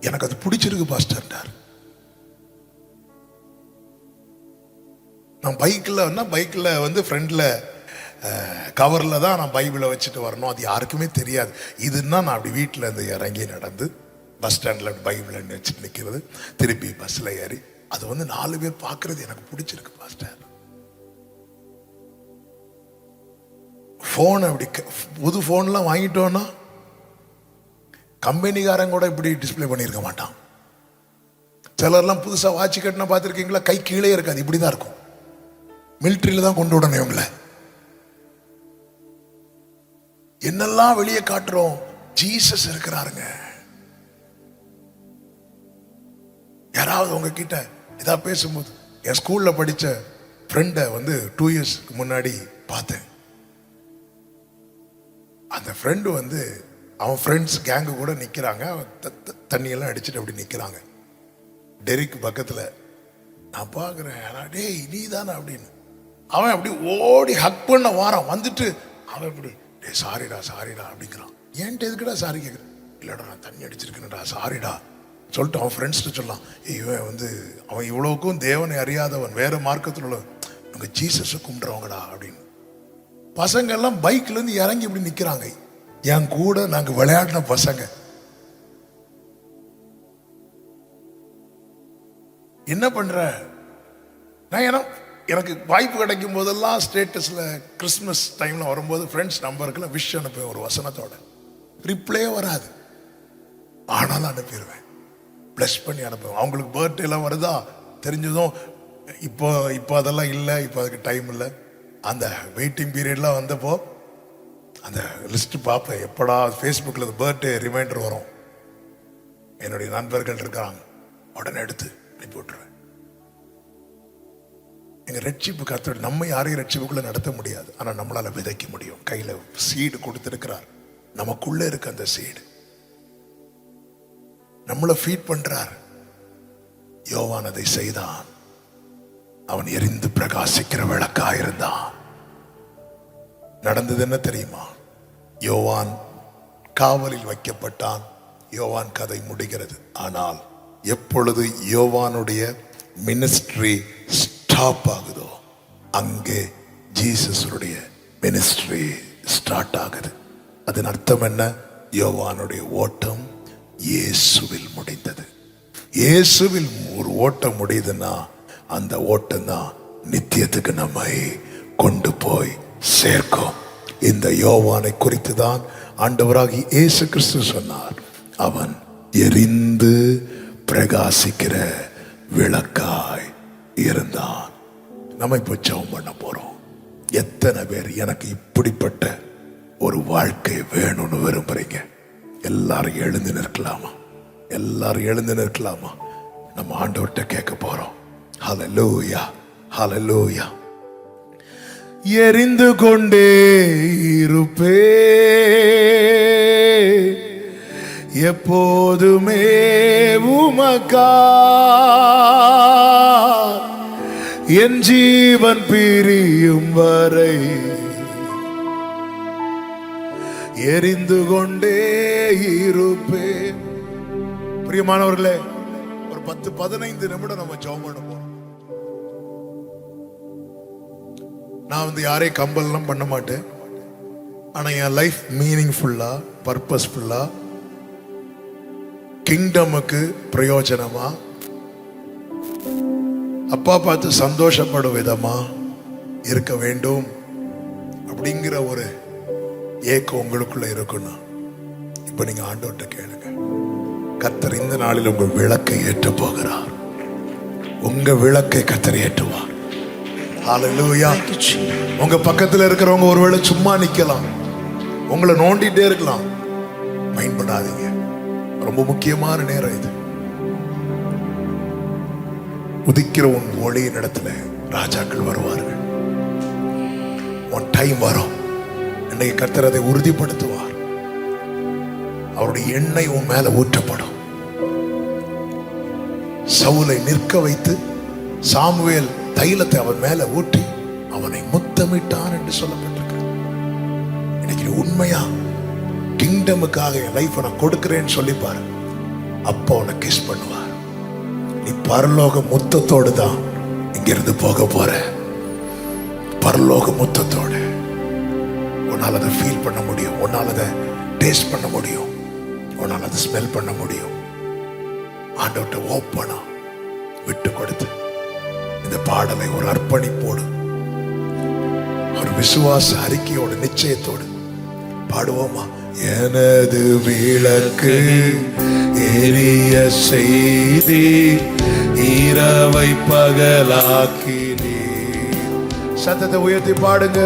Speaker 1: எனக்கு அது பிடிச்சிருக்கு பாஸ்டர். நான் பைக்கில் வந்து ஃப்ரண்ட்ல கவரில் தான் நான் பைபிளை வச்சுட்டு வரணும், அது யாருக்குமே தெரியாது. இதுன்னா நான் அப்படி வீட்டில் இருந்து இறங்கி நடந்து பஸ் ஸ்டாண்டில் பைபிளை வச்சுட்டு நிற்கிறது, திருப்பி பஸ்ஸில் ஏறி அது வந்து 4 பேர் பார்க்கறது எனக்கு பிடிச்சிருக்கு பாஸ்டர். ஃபோன் அப்படி புது ஃபோன்லாம் வாங்கிட்டோன்னா கம்பெனிக்காரன் கூட இப்படி டிஸ்பிளே பண்ணியிருக்க மாட்டான். சிலர்லாம் புதுசாக வாட்ச் கட்டினா பார்த்துருக்கீங்களா, கை கீழே இருக்காது, இப்படி தான் இருக்கும். மிலிட்டரியில தான் கொண்டு விடணும் இவங்கள. என்னெல்லாம் வெளியே காட்டுறோம், ஜீசஸ் இருக்கிறாருங்க. யாராவது உங்ககிட்ட இதா பேசும்போது, என் ஸ்கூல்ல படிச்ச ஃப்ரெண்டை வந்து 2 இயர்ஸ்க்கு முன்னாடி பார்த்தேன். அந்த ஃப்ரெண்டு வந்து அவன் ஃப்ரெண்ட்ஸ் கேங்கு கூட நிற்கிறாங்க, தண்ணியெல்லாம் அடிச்சுட்டு அப்படி நிற்கிறாங்க டெரிக்கு பக்கத்தில். நான் பார்க்குறேன், டேய் நீ தானே அப்படின்னு. அவன் அப்படி ஓடி ஹக் பண்ண வாரான், வந்துட்டு அவன் இப்படி டே சாரிடா அப்படிங்கிறான். ஏன்ட்டு எதுக்குடா சாரி கேட்குறேன்? இல்லைடா நான் தண்ணி அடிச்சிருக்கேன்டா சாரிடா சொல்லிட்டு அவன் ஃப்ரெண்ட்ஸ்ட்டு சொல்லலாம், இவன் வந்து அவன் இவ்வளவுக்கும் தேவனை அறியாதவன், வேற மார்க்கத்தில் உள்ள இவங்க ஜீசஸை கும்பிட்றவங்கடா அப்படின்னு. பசங்கள்லாம் பைக்லேருந்து இறங்கி இப்படி நிற்கிறாங்க, என் கூட நாங்கள் விளையாடின பசங்க. என்ன பண்ற? நான் எனக்கு வாய்ப்பு கிடைக்கும் போதெல்லாம் ஸ்டேட்டஸில் கிறிஸ்மஸ் டைமில் வரும்போது ஃப்ரெண்ட்ஸ் நம்பருக்குலாம் விஷ் அனுப்புவேன் ஒரு வசனத்தோட. ரிப்ளே வராது, ஆனாலும் அனுப்பிடுவேன், ப்ளஸ் பண்ணி அனுப்புவேன். அவங்களுக்கு பர்த்டேலாம் வருதா தெரிஞ்சதும் இப்போ அதெல்லாம் இல்லை, இப்போ அதுக்கு டைம் இல்லை. அந்த வெயிட்டிங் பீரியட்லாம் வந்தப்போ அந்த லிஸ்ட்டு பார்ப்பேன், எப்படா ஃபேஸ்புக்கில் பர்த்டே ரிமைண்டர் வரும், என்னுடைய நண்பர்கள் இருக்காங்க, உடனே எடுத்து அனுப்பி விட்டுருவேன். எங்கள் ரட்சிப்பு கர்த்தர் நம்ம யாரையும் ரட்சிப்புக்குள்ள நடத்த முடியாது, ஆனால் நம்மளால விதைக்க முடியும். கையில் சீடு கொடுத்துருக்கிறார், நமக்குள்ள இருக்க அந்த சீடு நம்மளை ஃபீட் பண்றார். யோவான் அதை செய்தான், அவன் எரிந்து பிரகாசிக்கிற விளக்கா இருந்தான். நடந்தது என்ன தெரியுமா? யோவான் காவலில் வைக்கப்பட்டான். யோவான் கதை முடிகிறது. ஆனால் எப்பொழுது யோவானுடைய மினிஸ்ட்ரி ஸ்டாப் ஆகுதோ அங்கே ஜீசஸுடைய மினிஸ்ட்ரி ஸ்டார்ட் ஆகுது. அதன் அர்த்தம் என்ன? யோவானுடைய ஓட்டம் இயேசுவில் முடிந்தது. இயேசுவில் ஒரு ஓட்டம் முடியுதுன்னா அந்த ஓட்டம் தான் நித்தியத்துக்கு நம்மை கொண்டு போய் சேர்க்கும். இந்த யோவானை குறித்து தான் ஆண்டவராகிய இயேசு கிறிஸ்து சொன்னார், அவன் எரிந்து பிரகாசிக்கிற விளக்காய் இருந்தான். நம்ம இப்போ ஜெபம் பண்ண போறோம். எத்தனை பேர் எனக்கு இப்படிப்பட்ட ஒரு வாழ்க்கை வேணும்னு விரும்புறீங்க? எல்லாரும் எழுந்து நிற்கலாமா? எல்லாரும் எழுந்து நிற்கலாமா? நம்ம ஆண்டவர்கிட்ட கேட்க போறோம். ஹல்லேலூயா, ஹல்லேலூயா. எரிந்து கொண்டே இருப்பே எப்போதுமே உமக்கா, என் ஜீவன் பிரியும் வரை எரிந்து கொண்டே இருப்பேன். பிரியமானவர்களே, ஒரு 10-15 நிமிடம் நம்ம ஜெபம் பண்ண போறோம். நான் யாரையும் கம்பல்லாம் பண்ண மாட்டேன். ஆனா என் லைஃப் மீனிங்ஃபுல்லா, பர்பஸ்ஃபுல்லா, கிங்டமுக்கு பிரயோஜனமா, அப்பா பார்த்து சந்தோஷப்படும் விதமா இருக்க வேண்டும் அப்படிங்கிற ஒரு ஏக்கம் உங்களுக்குள்ள இருக்கணும். இப்ப நீங்க ஆண்டவர்கிட்ட கேளுங்க. கர்த்தர் இந்த நாளில் உங்கள் விளக்கை ஏற்ற போகிறார். உங்க விளக்கை கர்த்தர் ஏற்றுவார். ஹல்லேலூயா. உங்க பக்கத்துல இருக்கிறவங்க ஒருவேளை சும்மா நிக்கலாம், உங்களை நோண்டிட்டே இருக்கலாம். மைண்ட் பண்ணாதீங்க. ரொம்ப முக்கியமான நேரம் இது. உதிக்கிற உன் ஒளியின் இடத்துல ராஜாக்கள் வருவார்கள். உன் டைம் வரும். இன்னைக்கு கர்த்தர் அதை உறுதிப்படுத்துவார். அவருடைய எண்ணெய் உன் மேல ஊற்றப்படும். சவுலை நிற்க வைத்து சாமுவேல் தைலத்தை அவன் மேல ஊற்றி அவனை முத்தமிட்டான் என்று சொல்லப்பட்டிருக்கு. இன்னைக்கு உண்மையா கிங்டமுக்காக என் லைஃப் நான் கொடுக்கிறேன்னு சொல்லிப்பாரு. அப்போ உன்னை கிஸ் பண்ணுவார். நீ பரலோக முத்தத்தோடு தான் இங்கிருந்து போக போற. பரலோக முத்தத்தோடு உன்னால் அதை ஃபீல் பண்ண முடியும், உன்னால் அதை டேஸ்ட் பண்ண முடியும், உன்னால் அதை ஸ்மெல் பண்ண முடியும். ஆண்டவர்கிட்ட ஓப்பனா விட்டு கொடுத்து இந்த பாடலை ஒரு அர்ப்பணிப்போடு, ஒரு விசுவாச அறிக்கையோடு, நிச்சயத்தோடு பாடுவோமா? எனது விளக்கு எரிய செய்தி இரவை பகலாக்கினீ. சத்தத்தை உயர்த்தி பாடுங்க.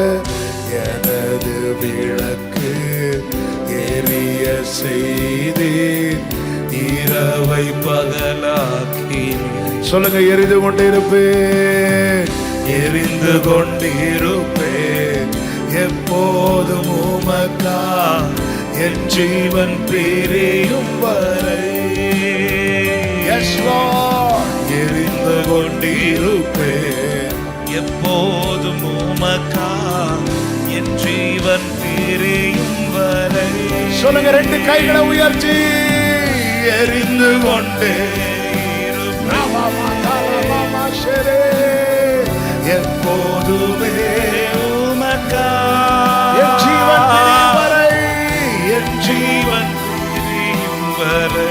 Speaker 1: எனது விளக்கு எரிய செய்தி இரவை பகலாக்கினீ. சொல்லுங்க. எரிந்து கொண்டிருப்பேன், எரிந்து கொண்டிருப்பேன் எப்போதும் உமக்கா, என் ஜீவன் பிரியும் வரை. எரிந்து கொண்டிருப்பேன் எப்போதும் உமக்கா, என் ஜீவன் பிரியும் வரை. சொல்லுங்க. 2 கைகளை உயர்த்தி. எரிந்து கொண்டே எப்போதுமே உமக்கா, என் ஜீவன் பிரியும் வரை, என் ஜீவன் பிரியும் வரை.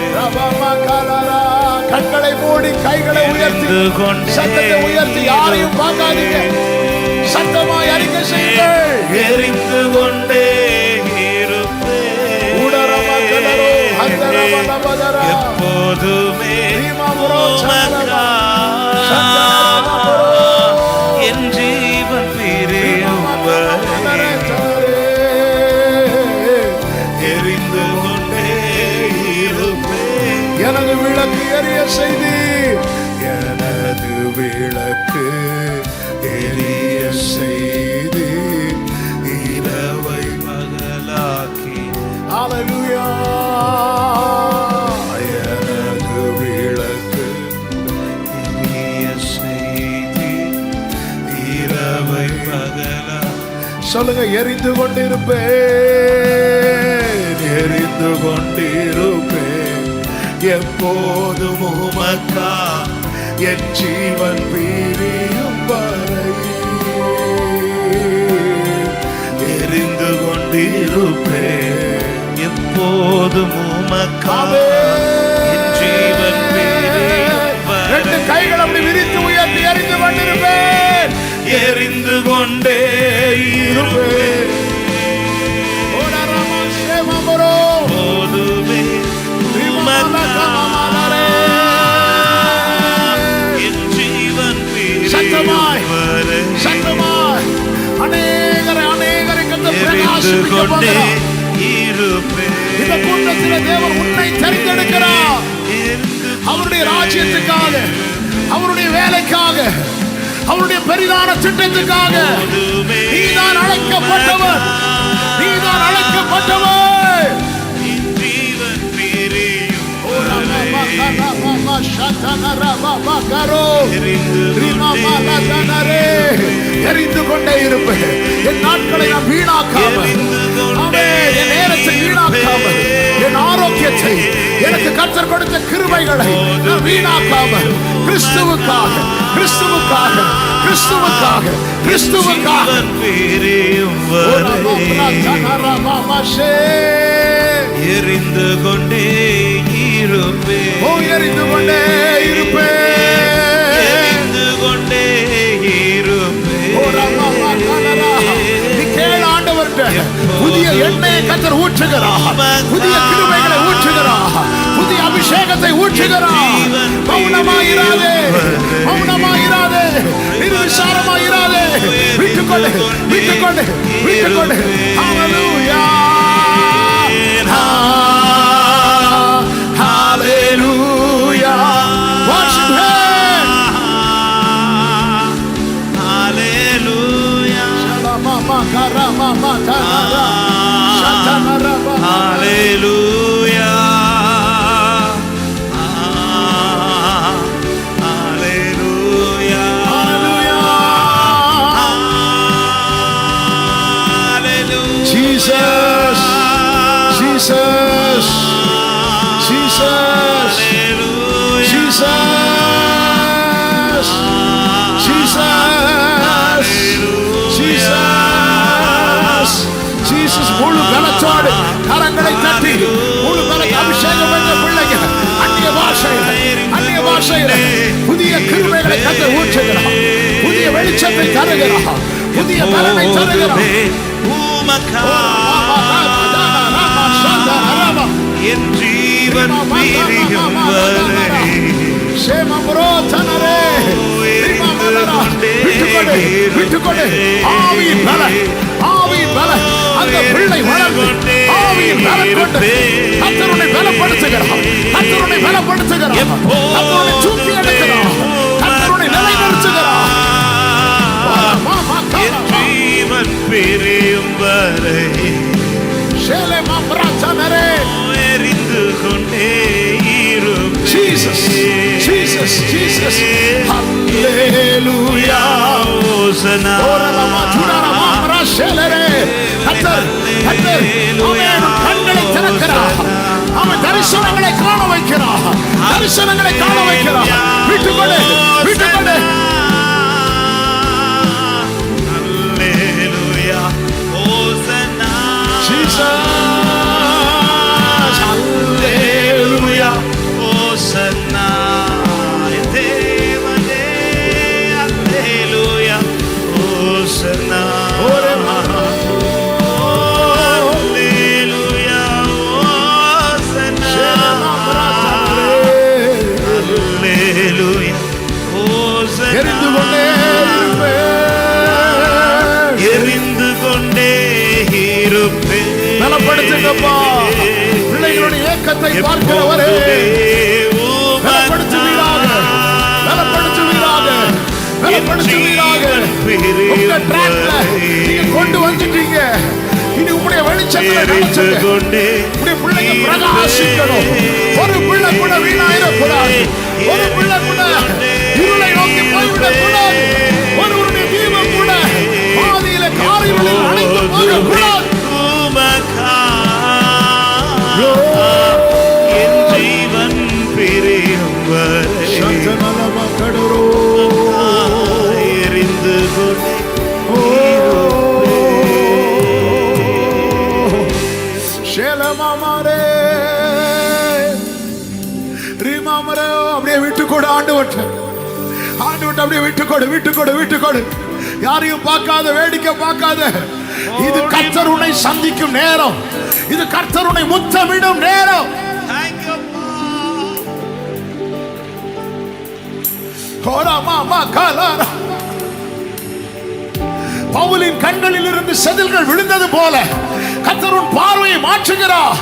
Speaker 1: கண்களை மூடி கைகளை உயர்த்தி சத்தத்தை உயர்த்தி யாரையும் பார்க்காதீங்க. சத்தமாய் அறிக்கை செய்யுங்கள். எரிந்து கொண்டே இருப்பேன் எப்போதுமே உமக்கா, என் ஜீவன் பிரியும் வரை. எரிந்து கொண்டே இருப்பேன். எனது விளக்கு எரிய செய்தி, எனது விளக்கு எரிய செய்தி இரவை பகலாக்கி. ஹல்லேலூயா. எனது விளக்கு எரிய செய்தி இரவை பகலா. சொல்லுங்க. எரிந்து கொண்டிருப்பேன், எரிந்து கொண்டிருப்பேன் எப்போதும் உமக்கா என் ஜீவன் பிரியும் வரை. எரிந்து கொண்டிருப்பேன் எப்போதும் உமக்கா என் ஜீவன் பிரியும் வரை. ரெண்டு கைகள் அப்படி விரித்து உயர்த்தி எரிந்து கொண்டிருப்பேன், எரிந்து கொண்டே இருப்பேன். போதுமே உமக்கா என் ஜீவன் பிரியும் வரை. சத்தமாய் அநேகரை பிரகாசிக்க போகிறார். இந்த கூட்டத்தில் தேவன் உன்னை தெரிந்தெடுக்கிறார். அவருடைய ராஜ்யத்துக்காக, அவருடைய வேலைக்காக, அவருடைய பெரிதான திட்டத்துக்காக நீதான் அழைக்கப்பட்டவர், நீதான் அழைக்கப்பட்டவர். எரிந்து கொண்டே இருப்பேன். என் நாட்களை நான் வீணாக்காமல், என் நேரத்தை வீணாக்காமல், என் ஆரோக்கியத்தை, எனக்கு கர்த்தர் கொடுத்த கிருபைகளை நான் வீணாக்காமல் கிறிஸ்துவுக்காக, கிறிஸ்துவுக்காக, கிறிஸ்துவுக்காக, கிறிஸ்துவுக்காக எரிந்து கொண்டே இருப்பேன். ஓ எரிந்து கொண்டே இருப்பேன், எரிந்து கொண்டே இருப்பேன். நீ கேள் ஆண்டவர்கிட்ட. புதிய எண்ணெயை கர்த்தர் ஊற்றுகிறார், புதிய கிருபைகளை ஊற்றுகிறார், புதிய அபிஷேகத்தை ஊற்றுகிறார். மௌனமாயிராதே, மௌனமாயிராதே, நிர்விசாரமாயிராதே. விட்டுக்கொண்டு, விட்டுக்கொண்டு, விட்டுக்கொண்டு. ஹல்லேலூயா, hallelujah, worship him, hallelujah, shalama karama matara shatara hallelujah, hallelujah, hallelujah, Jesus, Jesus, Jesus, Jesus, Jesus, Jesus, Jesus. முழு பலத்தோடு கரங்களை தட்டி முழு பல அபிஷேகம் பெற்ற பிள்ளைகள் அந்நிய பாஷையில் புதிய கிருபைகளை கர்த்தர் ஊற்றுகிறார், புதிய வெளிச்சத்தை தருகிறார், புதிய பலனை தருகிறார். என் ஜீவன் பிரியும் வரை விட்டுக்கொண்டு ஆவியின் பலன், ஆவியின் பலன் அந்த பிள்ளை வளர்ந்து ஆவியின் பலன் கொண்டு கர்த்தருனை பலப்படுத்துகிறார், கர்த்தருனை பலப்படுத்துகிறார், கர்த்தருனை தூக்கி எடுக்கிறார், கர்த்தருனை நிலைநிறுத்துகிறார். என் ஜீவன் பிரியும் வரை எரிந்து கொண்டே இருப்பேன். Jesus, Jesus, Jesus, hallelujah, hosanna. கர்த்தர் கண்களை திறக்கிறார், அவன் தரிசனங்களை காண வைக்கிறார், தரிசனங்களை காண வைக்கிறார். விட்டுக்கொண்டு, விட்டுக்கொண்டு. Hallelujah, hosanna. Jesus, hallelujah, hosanna. Devane, hallelujah, hosanna. எரிந்து கொண்டே இருப்பேன், எரிந்து கொண்டே இருப்பேன். பலப்படுத்துங்கப்பா, பிள்ளைகளுடைய ஏக்கத்தை பார்க்கிறவரே, பலப்படுத்துவீராக, பலப்படுத்துவீராக, பலப்படுத்துவீராக. உங்க ட்ராக்ல நீங்க கொண்டு வந்துட்டீங்க, இனி உங்களுடைய வெளிச்சத்துல நடத்துங்க. உங்களுடைய பிள்ளைங்க பிரகாசிக்கணும். ஒரு பிள்ளை கூட வீணாயிடக்கூடாது, ஒரு பிள்ளை கூட இருளை நோக்கி போய்விடக்கூடாது, ஒருவருடைய தீபம் கூட பாதியில காரிகளில் அணைந்து போக அப்படியே விட்டுக்கொடு ஆண்டவர்ட்ட, அப்படியே விட்டுக்கொடு. யாரையும் பார்க்காத, வேடிக்கை பார்க்காத. இது கர்த்தர் உன்னை சந்திக்கும் நேரம். இது கர்த்தர் உன்னை முத்தமிடும் நேரம். பவுலின் கண்களில் இருந்து செதில்கள் விழுந்தது போல கர்த்தர் உன் பார்வையை மாற்றுகிறார்.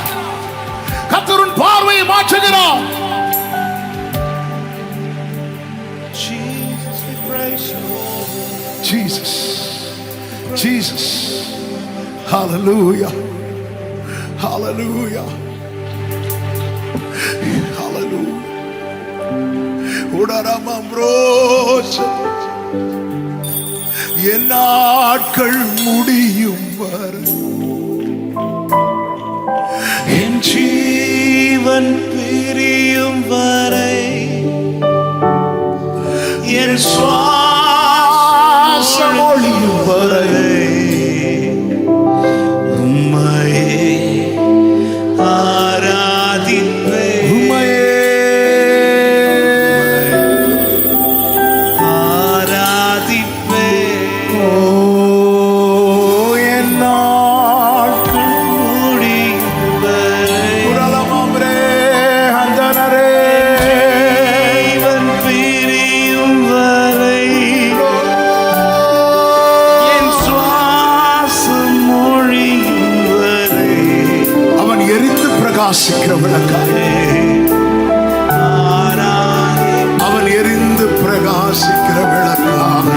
Speaker 1: Jesus. Hallelujah. என் நாட்கள் முடியும் வரை,
Speaker 2: என் ஜீவன் பிரியும் வரை, என் சுவாசம் ஒழியும் வரை உம்மையே ஆராதிப்பேன்.
Speaker 1: பிரகாசிக்கிற விளக்காக, அவன் எரிந்து பிரகாசிக்கிற விளக்காக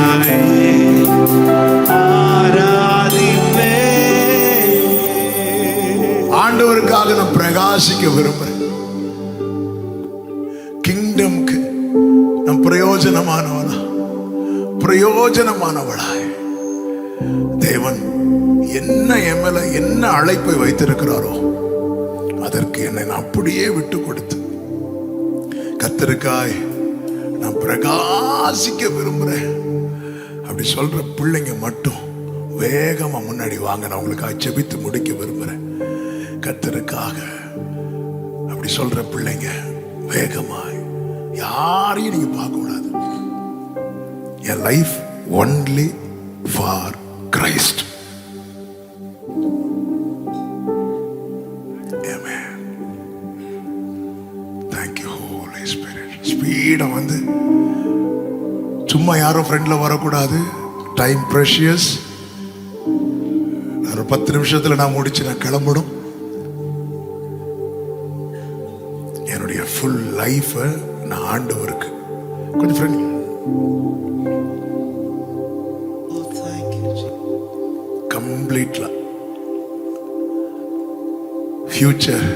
Speaker 1: ஆண்டவருக்காக நான் பிரகாசிக்க விரும்புறேன். கிங்டம்க்கு நான் பிரயோஜனமானவளாய் தேவன் என்ன எமல என்ன அழைப்பை வைத்திருக்கிறாரோ அதற்கு என்னை நான் அப்படியே விட்டு கொடுத்து கர்த்தருக்காய் நான் பிரகாசிக்க விரும்புறேன். அப்படி சொல்ற பிள்ளைங்க மட்டும் வேகமா முன்னாடி வாங்க. நான் உங்களுக்காக ஜெபித்து முடிக்க விரும்புறேன். கர்த்தருக்காக அப்படி சொல்ற பிள்ளைங்க வேகமாய், யாரையும் நீங்க பார்க்க கூடாது. என் லைஃப் ஒன்லி ஃபார் கிரைஸ்ட். ஸ்பீடா வந்து சும்மா யாரும் ஃப்ரெண்ட்ல வரக்கூடாது. Time precious. ஒரு 10 நிமிஷத்துல நான் முடிச்சு நான் கிளம்பணும். என்னுடைய ஃபுல் லைஃப் நான் ஆண்டவருக்கு கொஞ்சம் ஃப்ரெண்ட் கம்ப்ளீட்ல ஃபியூச்சர்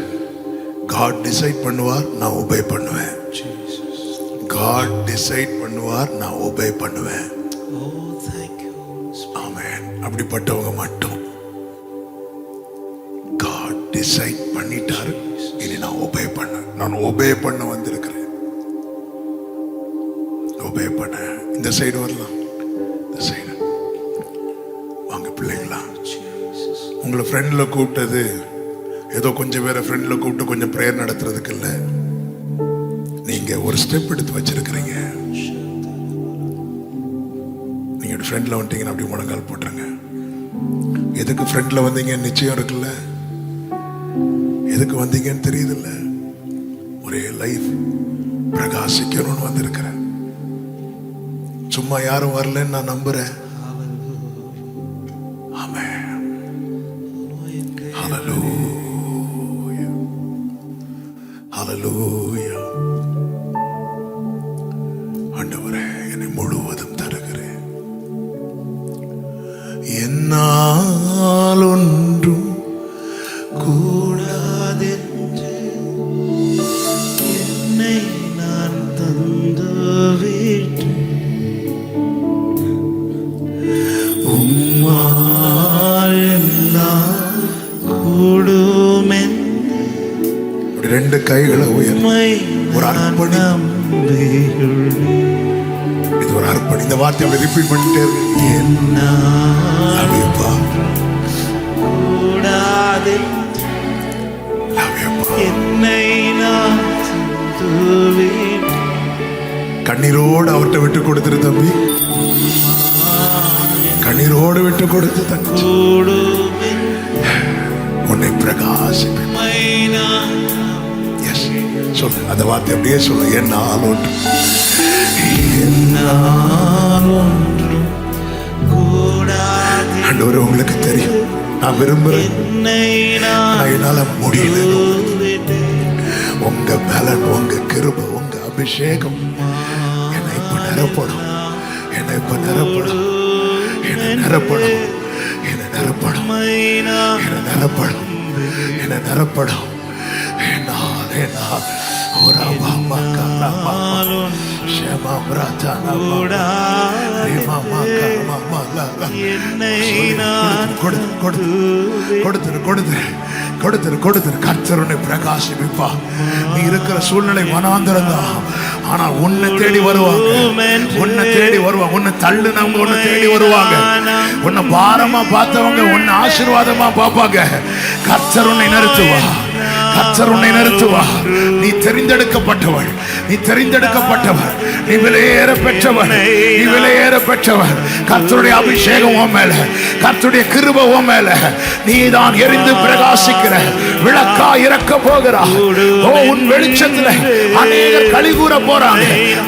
Speaker 1: காட் டிசைட் பண்ணுவார், நான் ஒபே பண்ணுவேன். God decide பண்ணுவார், நான் ஒபே பண்ணுவேன். ஆமென். அப்படிப்பட்டவங்க மட்டும் God decide பண்ணிட்டாரு, இனி நான் ஒபே பண்ண வந்திருக்கிறேன். ஒபே பண்ண. இந்த சைடு வரலாம், இந்த சைடு வாங்க பிள்ளைங்களா. உங்களை ஃப்ரெண்ட்ல கூப்பிட்டது ஏதோ கொஞ்சம் பேரை ஃப்ரெண்ட்ல கூப்பிட்டு கொஞ்சம் ப்ரேயர் நடத்துறதுக்கு இல்லை. நீங்க ஒரு ஸ்டெப் எடுத்து வச்சிருக்கிறீங்க. நீங்க ஃப்ரெண்ட்ல வந்துட்டீங்கன்னா அப்படி முழங்கால் போட்டுருங்க. எதுக்கு ஃப்ரெண்ட்ல வந்தீங்க நிச்சயம் இருக்குல்ல, எதுக்கு வந்தீங்கன்னு தெரியுதுல்ல. ஒரே லைஃப் பிரகாசிக்கணும்னு வந்திருக்கிறேன். சும்மா யாரும் வரலன்னு நான் நம்புறேன். ஆமென். ஹல்லேலூயா, ஹல்லேலூயா. ஆண்டவரே, என்னை முழுவதும் தருகிறேன். என்னால் ஒன்றும்
Speaker 2: கூடாதென்று என்னை நான் தந்து விட்டு உம்மால் எல்லாம் கூடுமென்று
Speaker 1: ரெண்டு கைகளை உயர்த்தி ஒரு அர்ப்பணம். இது ஒரு அர்ப்பணம். இந்த வார்த்தை அப்படி ரிப்பீட் பண்ணிட்டே இருக்கு. அவர்கிட்ட விட்டு கொடுத்துரு தம்பி, கண்ணீரோடு விட்டு கொடுத்து தங்கச்சி உன்னை பிரகாசிப்பேன். Yes. சொல்லு அந்த வார்த்தை அப்படியே சொல்லு. என்னால் ஒன்று ஆண்டவரே உங்களுக்கு தெரியும் நான் விரும்புறேன், என்னால முடியல. உங்க பலன், உங்க கிருபை, உங்க அபிஷேகம் என்னை இப்ப நிரப்படும், என்னை இப்ப நிரப்படும், என்னை நிரப்படும், என்னை நிரப்படும், என்னை நிரப்படும், என்னை நிரப்படும். என்னால் என்னால் ஒரு அம்மா காமா ஷேமா பிரார்த்தனா கர்த்தருனை பிரகாசிப்பா. நீ இருக்கிற சூழ்நிலை வனாந்திரந்தா, ஆனா உன்னை தேடி வருவாங்க, உன்னை தேடி வருவாங்க. உன்னை தள்ளுனவங்க உன்னை தேடி வருவாங்க, உன்னை பாரமா பார்த்தவங்க உன்னை ஆசீர்வாதமா பார்ப்பாங்க. கர்த்தர் உன்னை நிறுத்துவா, கர்த்தர் உன்னை நிறுத்துவா. நீ தெரிந்தெடுக்கப்பட்டவள், நீ தெரிந்தெடுக்கப்பட்டவள், நீ விலையேற பெற்றவன், நீ விலையேற பெற்றவன். கர்த்தருடைய அபிஷேகம் உன் மேல, கர்த்தருடைய கிருபை உன் மேல. நீ தான் எரிந்து பிரகாசிக்கிற விளக்கா இறக்க போகிறாய். ஓ, உன் வெளிச்சத்துல அநேகர் கலிகூற போறாங்க,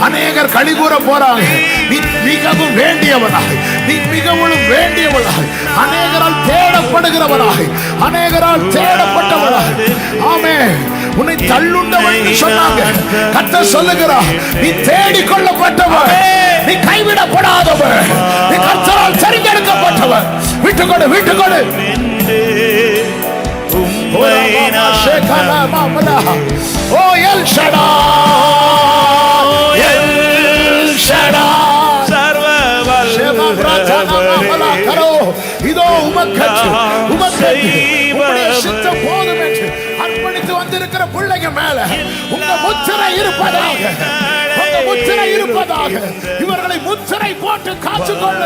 Speaker 1: அநேகர் கலிகூற போறாங்க. நீ மிகவும் வேண்டியவனாய், நீ மிகவும் வேண்டியவனாய், அநேகரால் தேடப்படுகிறவனாய், அநேகரால் தேடப்பட்டவனாய். ஆமென். உன்னை தள்ளுண்டவன் சொன்னாங்க, கர்த்தர் சொல்லுகிறார் நீ தேடி கொள்ளப்பட்டவன், நீ கைவிடப்படாதவன், நீ கர்த்தரால் தெரிந்தெடுக்கப்பட்டவன். விட்டுக்கொடு, விட்டுக்கொடு. ஓ எல் ஷடாய், எல் ஷடாய், இதோ உமக்கற்று உம்முடைய சித்தம் போதும் என்று அர்ப்பணித்து வந்திருக்கிற பிள்ளைங்க மேல உங்க முத்திரை இருப்பதாக, உங்க முத்திரை இருப்பதாக. இவர்களை முத்திரை போட்டு காத்துக்கொள்ள.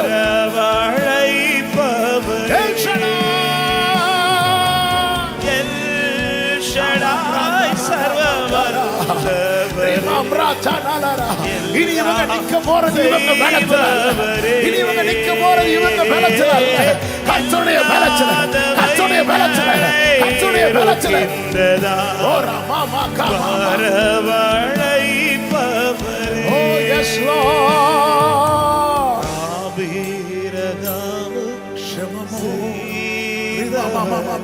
Speaker 1: இனி இவங்க நிக்க போறது இவங்க பலத்துல, இனி இவங்க நிக்க போறது இவங்க பலத்துல அல்ல, கர்த்தருடைய பலத்துல, கர்த்தருடைய பலத்துல, கர்த்தருடைய பலத்துல. ஓ ராமா மாகா ஓ எஸ் லார்ட்.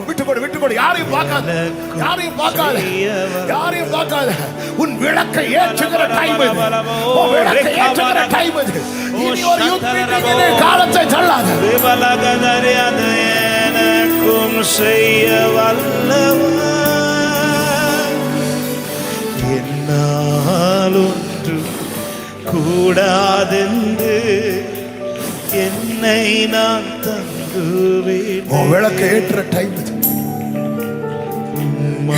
Speaker 1: விட்டுக்கொடு, விட்டுக்கொடு. யாரையும் பார்க்காத, யாரையும் பார்க்காத, யாரையும் பார்க்காத. உன் விளக்கை ஏற்றுகிற டைம் இது, உன் விளக்கை ஏற்றுகிற டைம் இது. இனி ஒரு யுத்தத்திலே காலத்தை தள்ளாத. எனக்கும் செய்ய வல்லவன், என்னால் ஒன்று கூடாதென்று என்னை நான் தங்குவேன். உன் விளக்கை ஏற்ற டைம் இது.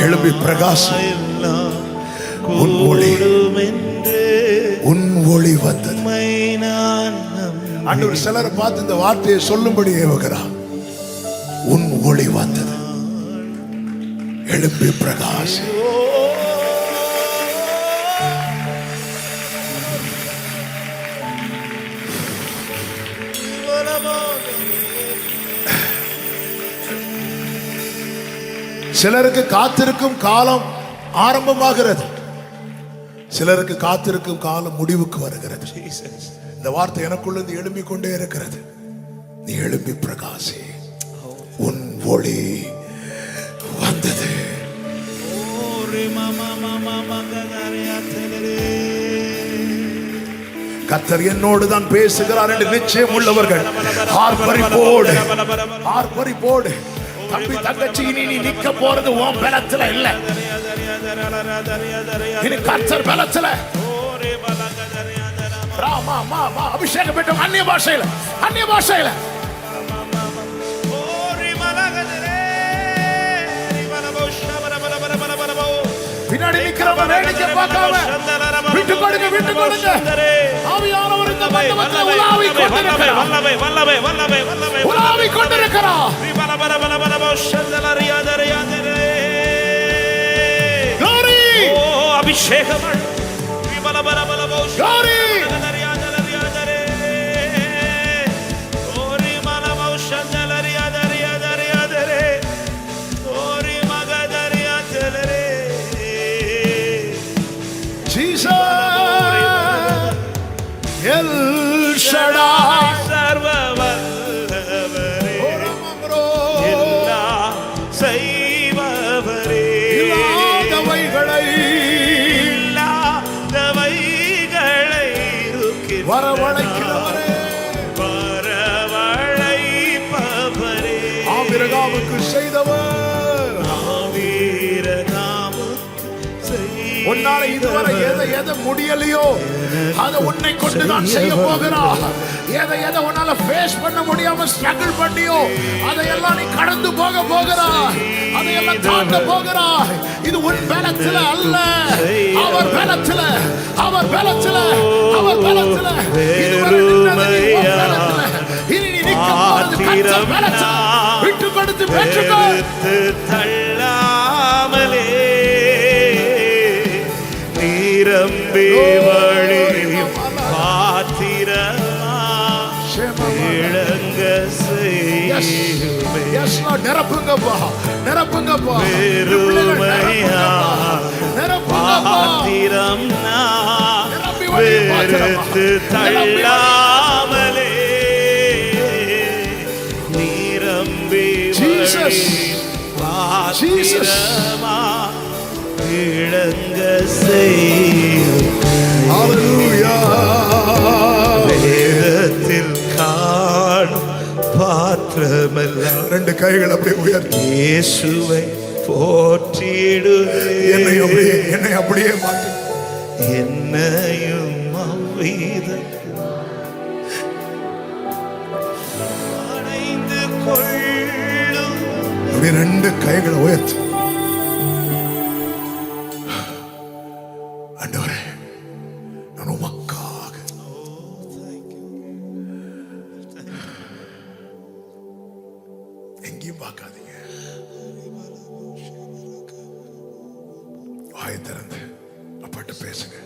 Speaker 1: எழும்பி பிரகாசம். உன் ஒளி, உன் ஒளி வந்தது. ஆண்டவர் சிலரை பார்த்து இந்த வார்த்தையை சொல்லும்படி ஏவுகிறார். உன் ஒளி வந்தது, எழும்பி பிரகாசம். சிலருக்கு காத்திருக்கும் காலம் ஆரம்பமாகிறது, சிலருக்கு காத்திருக்கும் காலம் முடிவுக்கு வருகிறது. இந்த வார்த்தை எனக்குள்ளது எழும்பிக் கொண்டே இருக்கிறது. நீ எழும்பி பிரகாசி, உன் ஒளி வந்தது. கர்த்தர் என்னோடு தான் பேசுகிறார் என்று நிச்சயம் உள்ளவர்கள் ஆர்ப்பரிப்போடு, ஆர்ப்பரிப்போடு. தம்பி தங்கச்சி, இனி நீ நிக்க போறது உன் பலத்துல இல்ல, இனி கர்த்தர் பலத்துல. ராமா மாமா அபிஷேகம் பெற்ற அந்நிய பாஷையில, அந்நிய பாஷையில. பின்னாடி நிக்கிறவங்க வேடிக்கை பார்க்காம விட்டு கொடுங்க, விட்டு கொடுங்க. ஆவியானவர் இந்த மண்டபத்தில் உலாவி கொண்டிருக்கிறார், உலாவி கொண்டிருக்கிறார். Glory! Oh, அபிஷேகம். Glory!
Speaker 2: செய்பவரே,
Speaker 1: இல்லாதவைகளை
Speaker 2: இல்லாதவைகளை இருக்கின்றன
Speaker 1: வரவழைக்கிறவரே,
Speaker 2: வரவழைப்பவரே,
Speaker 1: ஆபிரகாமுக்கு செய்தவர், உன்னால இதுவரை எதை முடியலையோ அதை உன்னை கொண்டு நான் செய்ய போகிறார். எதை உன்னால ஃபேஸ் பண்ண முடியாம ஸ்ட்ரகிள் பண்ணியோ அதையெல்லாம் நீ கடந்து போகிறாய், அதையெல்லாம் தாண்ட போகிறாய். இது உன் பலத்தில அல்ல, அவர் பலத்தில, அவர் பலத்தில, அவர் பலத்தில. இதுவரை நின்னது நீ உன் பலத்தில. இனி நீ நிற்க போறது கர்த்தர் பலத்தில. விட்டு கொடுத்து பெற்றுக்கோ.
Speaker 2: தள்ளாமலே நிரம்பி வழியும் பாத்திரமா இழங்க செய்வே.
Speaker 1: நிரப்புங்கப்பா, நிரப்புங்கப்பா,
Speaker 2: வெறுமையா பாத்திரம் நான் வெறுத்து தள்ளாமலே நிரம்பி வழியும் பாத்திரமா இழங்க செய்யும். வேதத்தில் காணும் பாத்திரமெல்லாம்
Speaker 1: ரெண்டு கைகள் அப்படியே உயர்த்தி
Speaker 2: இயேசுவை போற்றிடு.
Speaker 1: என்னை அப்படியே மாற்றி
Speaker 2: என்னையும் அவ்விதம் அணைந்து கொள்ளும்.
Speaker 1: அப்படியே ரெண்டு கைகளை உயர்த்தி ஆண்டவரே, நான் உமக்காக எங்கேயும் பார்க்காதீங்க, வாயை திறந்து அப்பாட்ட பேசுங்க,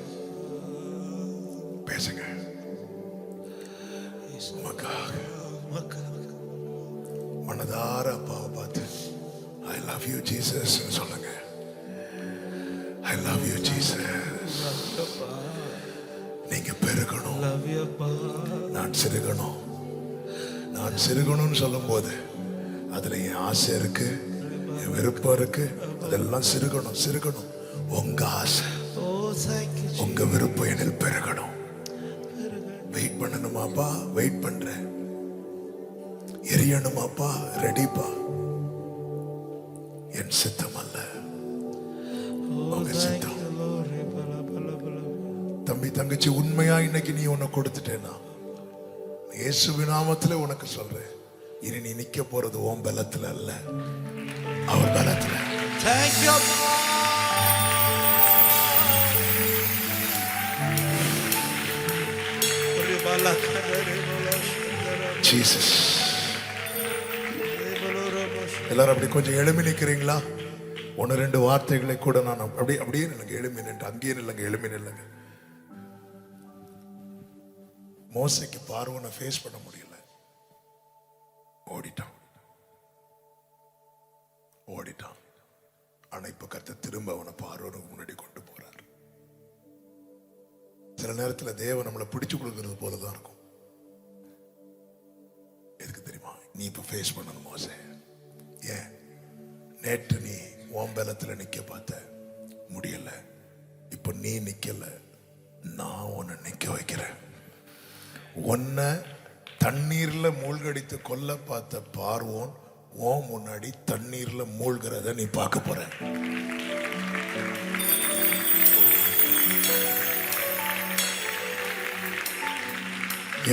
Speaker 1: பேசுங்க. உமக்காக மனதார அப்பாவை பார்த்து ஐ லவ் யூ ஜீசஸ் சொல்லுங்க. I love you Jesus. நீங்க பெருகணும், நான் சிறுகணும். நான் சிறுகணும்னு சொல்லும் போது அதுல என் ஆசை இருக்கு, என் விருப்பம் இருக்கு, அதெல்லாம் சிறுகணும், சிறுகணும். உங்க ஆசை, உங்க விருப்பம் என்னில் பெருகணும். வெயிட் பண்ணணுமாப்பா, வெயிட் பண்றேன். எரியணுமாப்பா, ரெடிப்பா. என் சித்தம் அல்ல, உங்க சித்தம். தம்பி தங்கச்சி, உண்மையா இன்னைக்கு நீ உன்னை கொடுத்துட்டேன்னா இயேசுவின் நாமத்துல உனக்கு சொல்றேன், இனி நீ நிக்க போறது உன் பலத்துல அல்ல, அவர் பலத்துல.
Speaker 2: Thank you.
Speaker 1: ஜீசஸ். எல்லாரும் அப்படி கொஞ்சம் எழுமி நிக்கிறீங்களா? ஒன்னு ரெண்டு வார்த்தைகளை கூட நான் அப்படியே நில்லுங்க, எழுமி நின்று அங்கேயே நில்லுங்க, எழுமி நில்லுங்க. மோசைக்கு பார்வோனை ஃபேஸ் பண்ண முடியல, ஓடிட்டான். ஆனா இப்ப கர்த்தர் திரும்ப அவனை பார்வோனுக்கு முன்னாடி கொண்டு போறார். சில நேரத்துல தேவன் நம்மளை பிடிச்சு கொடுக்கறது போலதான் இருக்கும். எதுக்கு தெரியுமா? நீ இப்ப ஃபேஸ் பண்ணணும் மோசே. ஏன்? நேற்று நீ ஓம்பலத்துல நிக்க பார்த்த, முடியல. இப்ப நீ நிக்கல, நான் உன்னை நிக்க வைக்கிறேன். உன்னை தண்ணீர்ல மூழ்கடித்து கொல்ல பார்த்த பார்வோன் உன் முன்னாடி தண்ணீர்ல மூழ்கிறத நீ பார்க்க போற.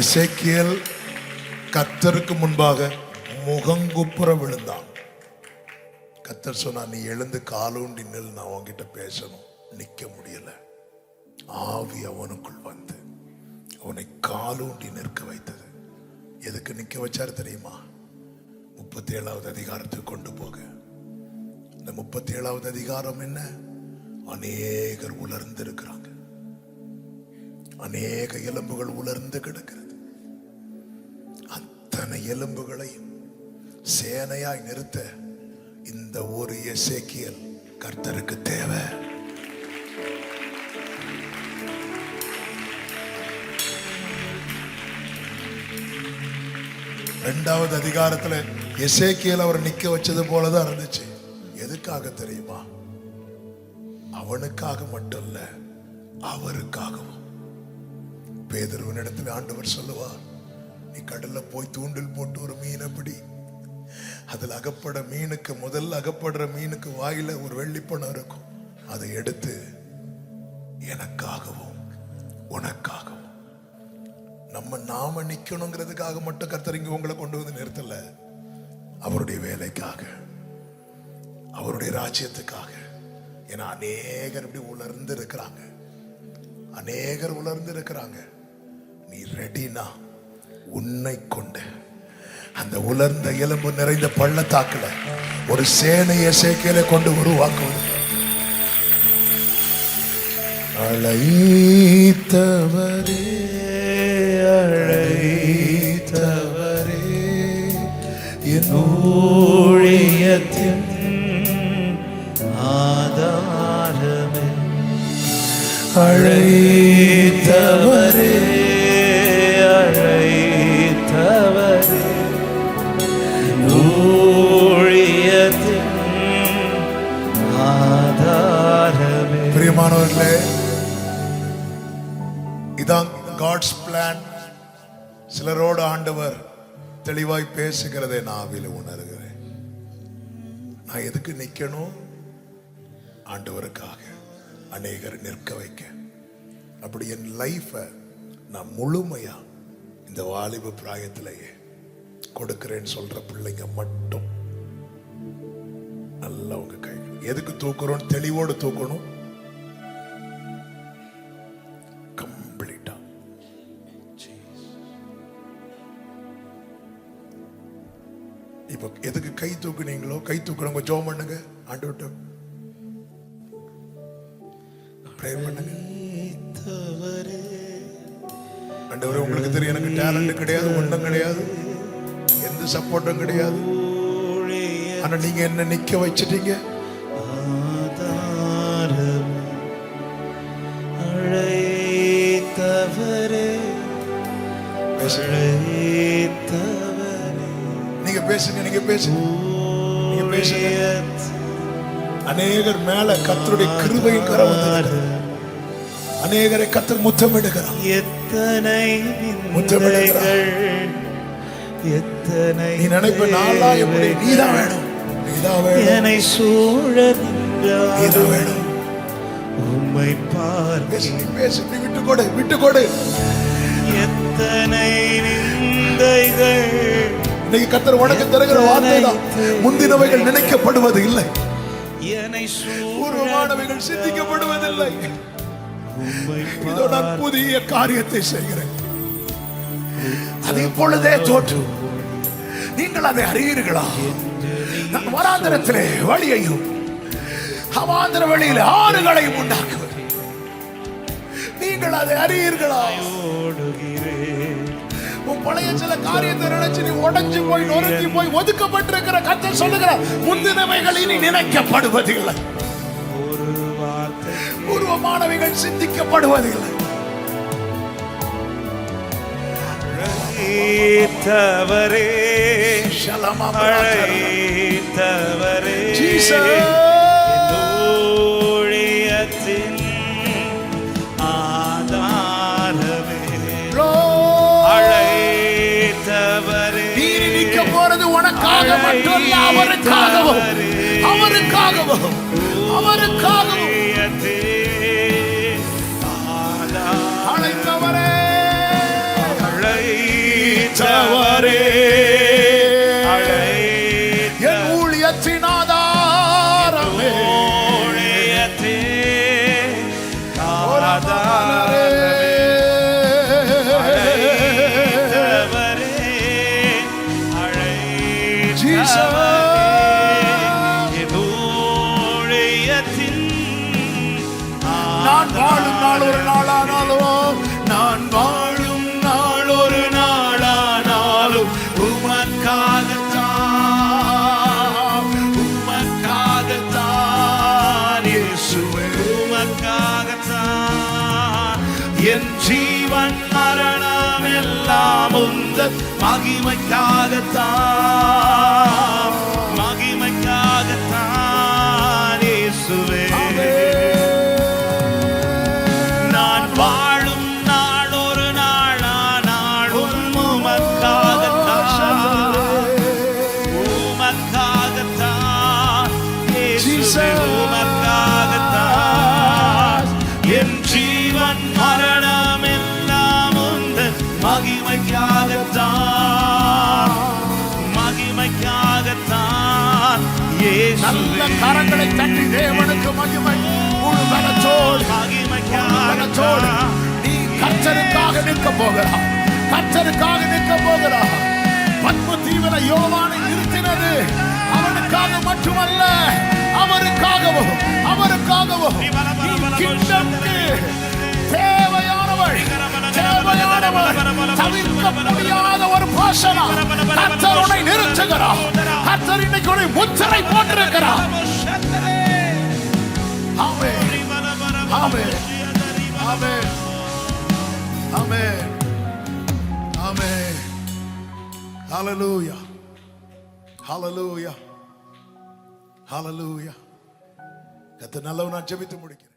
Speaker 1: எசேக்கியேல் கர்த்தருக்கு முன்பாக முகங்குப்புற விழுந்தான். கர்த்தர் சொன்னா, நீ எழுந்து காலூண்டி நில், நான் உன்கிட்ட பேசணும். நிக்க முடியல. ஆவி அவனுக்குள் வந்து அவனை காலூண்டி நிற்க வைத்தது. எதுக்கு நிக்க வச்சாரு தெரியுமா? 37வது அதிகாரத்துக்கு கொண்டு போக. இந்த 37வது அதிகாரம் என்ன? அநேகர் உலர்ந்து இருக்கிறாங்க, அநேக எலும்புகள் உலர்ந்து கிடக்கிறது. அத்தனை எலும்புகளையும் சேனையாய் நிறுத்த இந்த ஒரு எசேக்கியேல் கர்த்தருக்கு தேவை. இரண்டாவது அதிகாரத்துல எசேக்கியேல் அவர் நிக்க வச்சது போலதான் இருந்துச்சு. எதுக்காக தெரியுமா? அவனுக்காக மட்டும் இல்ல, அவருக்காகவும். பேதுருவினிடத்தில் ஆண்டவர் சொல்லுவார், நீ கடல்ல போய் தூண்டில் போட்டு ஒரு மீனை பிடி. அதில் அகப்பட மீனுக்கு, முதல்ல அகப்படுற மீனுக்கு வாயில ஒரு வெள்ளிப்பணம் இருக்கும். அதை எடுத்து எனக்காகவும் உனக்காகவும், நாம நிக்கணுங்கிறதுக்காக மட்டும் கர்த்தர் இங்க உங்களை கொண்டு வந்து நிறுத்தல. அவருடைய வேலைக்காக, அவருடைய ராஜ்யத்துக்காக. ஏன்னா அநேகர் இப்படி உலர்ந்து இருக்கிறாங்க, அநேகர் உலர்ந்து இருக்கிறாங்க. நீ ரெடினா உன்னை கொண்டு அந்த உலர்ந்த எலும்பு நிறைந்த பள்ளத்தாக்குல ஒரு சேனையை சேக்கையில கொண்டு உருவாக்குவது. அழைத்தவரே அழைத்தவரே என் ஊழியத்தின் ஆதாரமே. அழைத்தவரே அழைத்தவரே ஊழியத்தின் ஆதாரமே. பிரியமானவர்களே, இதான் காட்ஸ் பிளான். சிலரோடு ஆண்டவர் தெளிவாய் பேசுகிறதை நான் ஆவியில உணர்கிறேன். நான் எதுக்கு நிக்கணும்? ஆண்டவருக்காக அநேகர் நிற்க வைக்க. அப்படி என் லைஃபை நான் முழுமையா இந்த வாலிப பிராயத்திலேயே கொடுக்கிறேன்னு சொல்ற பிள்ளைங்க மட்டும் நல்லா உங்க கை. எதுக்கு தூக்குறோம்? தெளிவோடு தூக்கணும். கம்ப்ளீட்டா. இப்ப எதுக்கு கை தூக்குனீங்களோ, கை தூக்குறவங்க ஜெபம் பண்ணுங்க, ஆண்டவர்ட்ட பிரேயர் பண்ணுங்க. ஆண்டவரே, உங்களுக்கு தெரியும் எனக்கு டேலண்ட் கிடையாது, ஒன்றும் கிடையாது, எந்த சப்போர்ட்டும் கிடையாது. ஆனா நீங்க என்ன நிக்க வச்சிட்டீங்க. நீங்க பேசுங்க, நீங்க பேசுங்க, நீங்க பேசுங்க. அநேகர் மேல கர்த்தருடைய கிருபையின் கரம் வந்தது. அநேகரை கர்த்தர் முத்தமிடுகிறார். எத்தனை முத்தமிடுகிறார். எத்தனை நீ நினைப்ப நாளா எப்படி நீதான் வேணும், நீதான் வேணும், என்னை சூழ நீதான் வேணும். உம்மை பார். பேசு, நீ பேசு, நீ விட்டு கொடு, விட்டு கொடு. எத்தனை நிந்தைகள். இன்னைக்கு கர்த்தர் உனக்கு தருகிற வார்த்தை தான், முந்தினவைகள் நினைக்கப்படுவது இல்லை, பூர்வமானவைகள் சிந்திக்கப்படுவதில்லை. இதோ நான் புதிய காரியத்தை செய்கிறேன், அது இப்பொழுதே தோற்று. நீங்கள் அதை அறியீர்களா? நான் வராந்திரத்திலே வழியையும் அவாந்திர வழியில் ஆறுகளையும் உண்டாக்குவேன். நீங்கள் அதை அறியீர்களா? உன் பழைய சில காரியத்தை நினைச்சு நீ உடைஞ்சு போய் நொறுங்கி போய் ஒதுக்கப்பட்டிருக்கிற கர்த்தர் சொல்லுகிறார், முந்தினவைகள் இனி நினைக்கப்படுவதில்லை, பூர்வமானவைகள் சிந்திக்கப்படுவதில்லை. அழைத்தவரே அழைத்தவரே ஊழியத்தின் ஆதாரமே. அழைத்தவரே. நீ நிற்க போறது உனக்காக மட்டுமல்ல, அவருக்காகவும், அவருக்காகவும், அவருக்காகவும். அழைத்தவரே அழைத்தவரே என் ஊழியத்தின் ஆதாரமே. ஊழியத்தின் ஆதாரமே. அழைத்தவரே அழைத்தவரே என் ஊழியத்தின். நான் வாழும் நாள் ஒரு நாளானாலும், நான் வாழும் நாள் ஒரு நாளானாலும் உமக்காகத்தான், உமக்காகத்தான் இயேசுவே, உமக்காகத்தான். என் ஜீவன் மரணம் எல்லாம் உந்தன் மகிமைக்காகத்தான், மகிமைக்காகத்தான். நல்ல கரங்களை தட்டி தேவனுக்கு மகிமை. முழு பலத்தோடு நீ கர்த்தருக்காக நிற்க போகிறாய். கர்த்தருக்காக நிற்க போகிறாய். பத்ம தீவிர யோவானை நிறுத்தினது அவனுக்காக மட்டுமல்ல, அவருக்காகவும் தேவையானவள் தவிர்க்க முடியாத ஒரு பாஷனா கர்த்தர் உன்னை நிறுத்துகிறார். கர்த்தர் இன்னைக்கு உன்னை முத்திரை போட்டிருக்கிறார். ஆமென், ஆமென், ஆமென், ஆமென், ஆமென். ஹல்லேலூயா, ஹல்லேலூயா, ஹல்லேலூயா. கர்த்தர் நல்லவனா. ஜெபித்து முடிக்கிறேன்.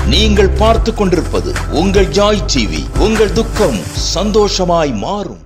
Speaker 3: நீங்கள் பார்த்துக் கொண்டிருப்பது உங்கள் ஜாய் டிவி. உங்கள் துக்கம் சந்தோஷமாய் மாறும்.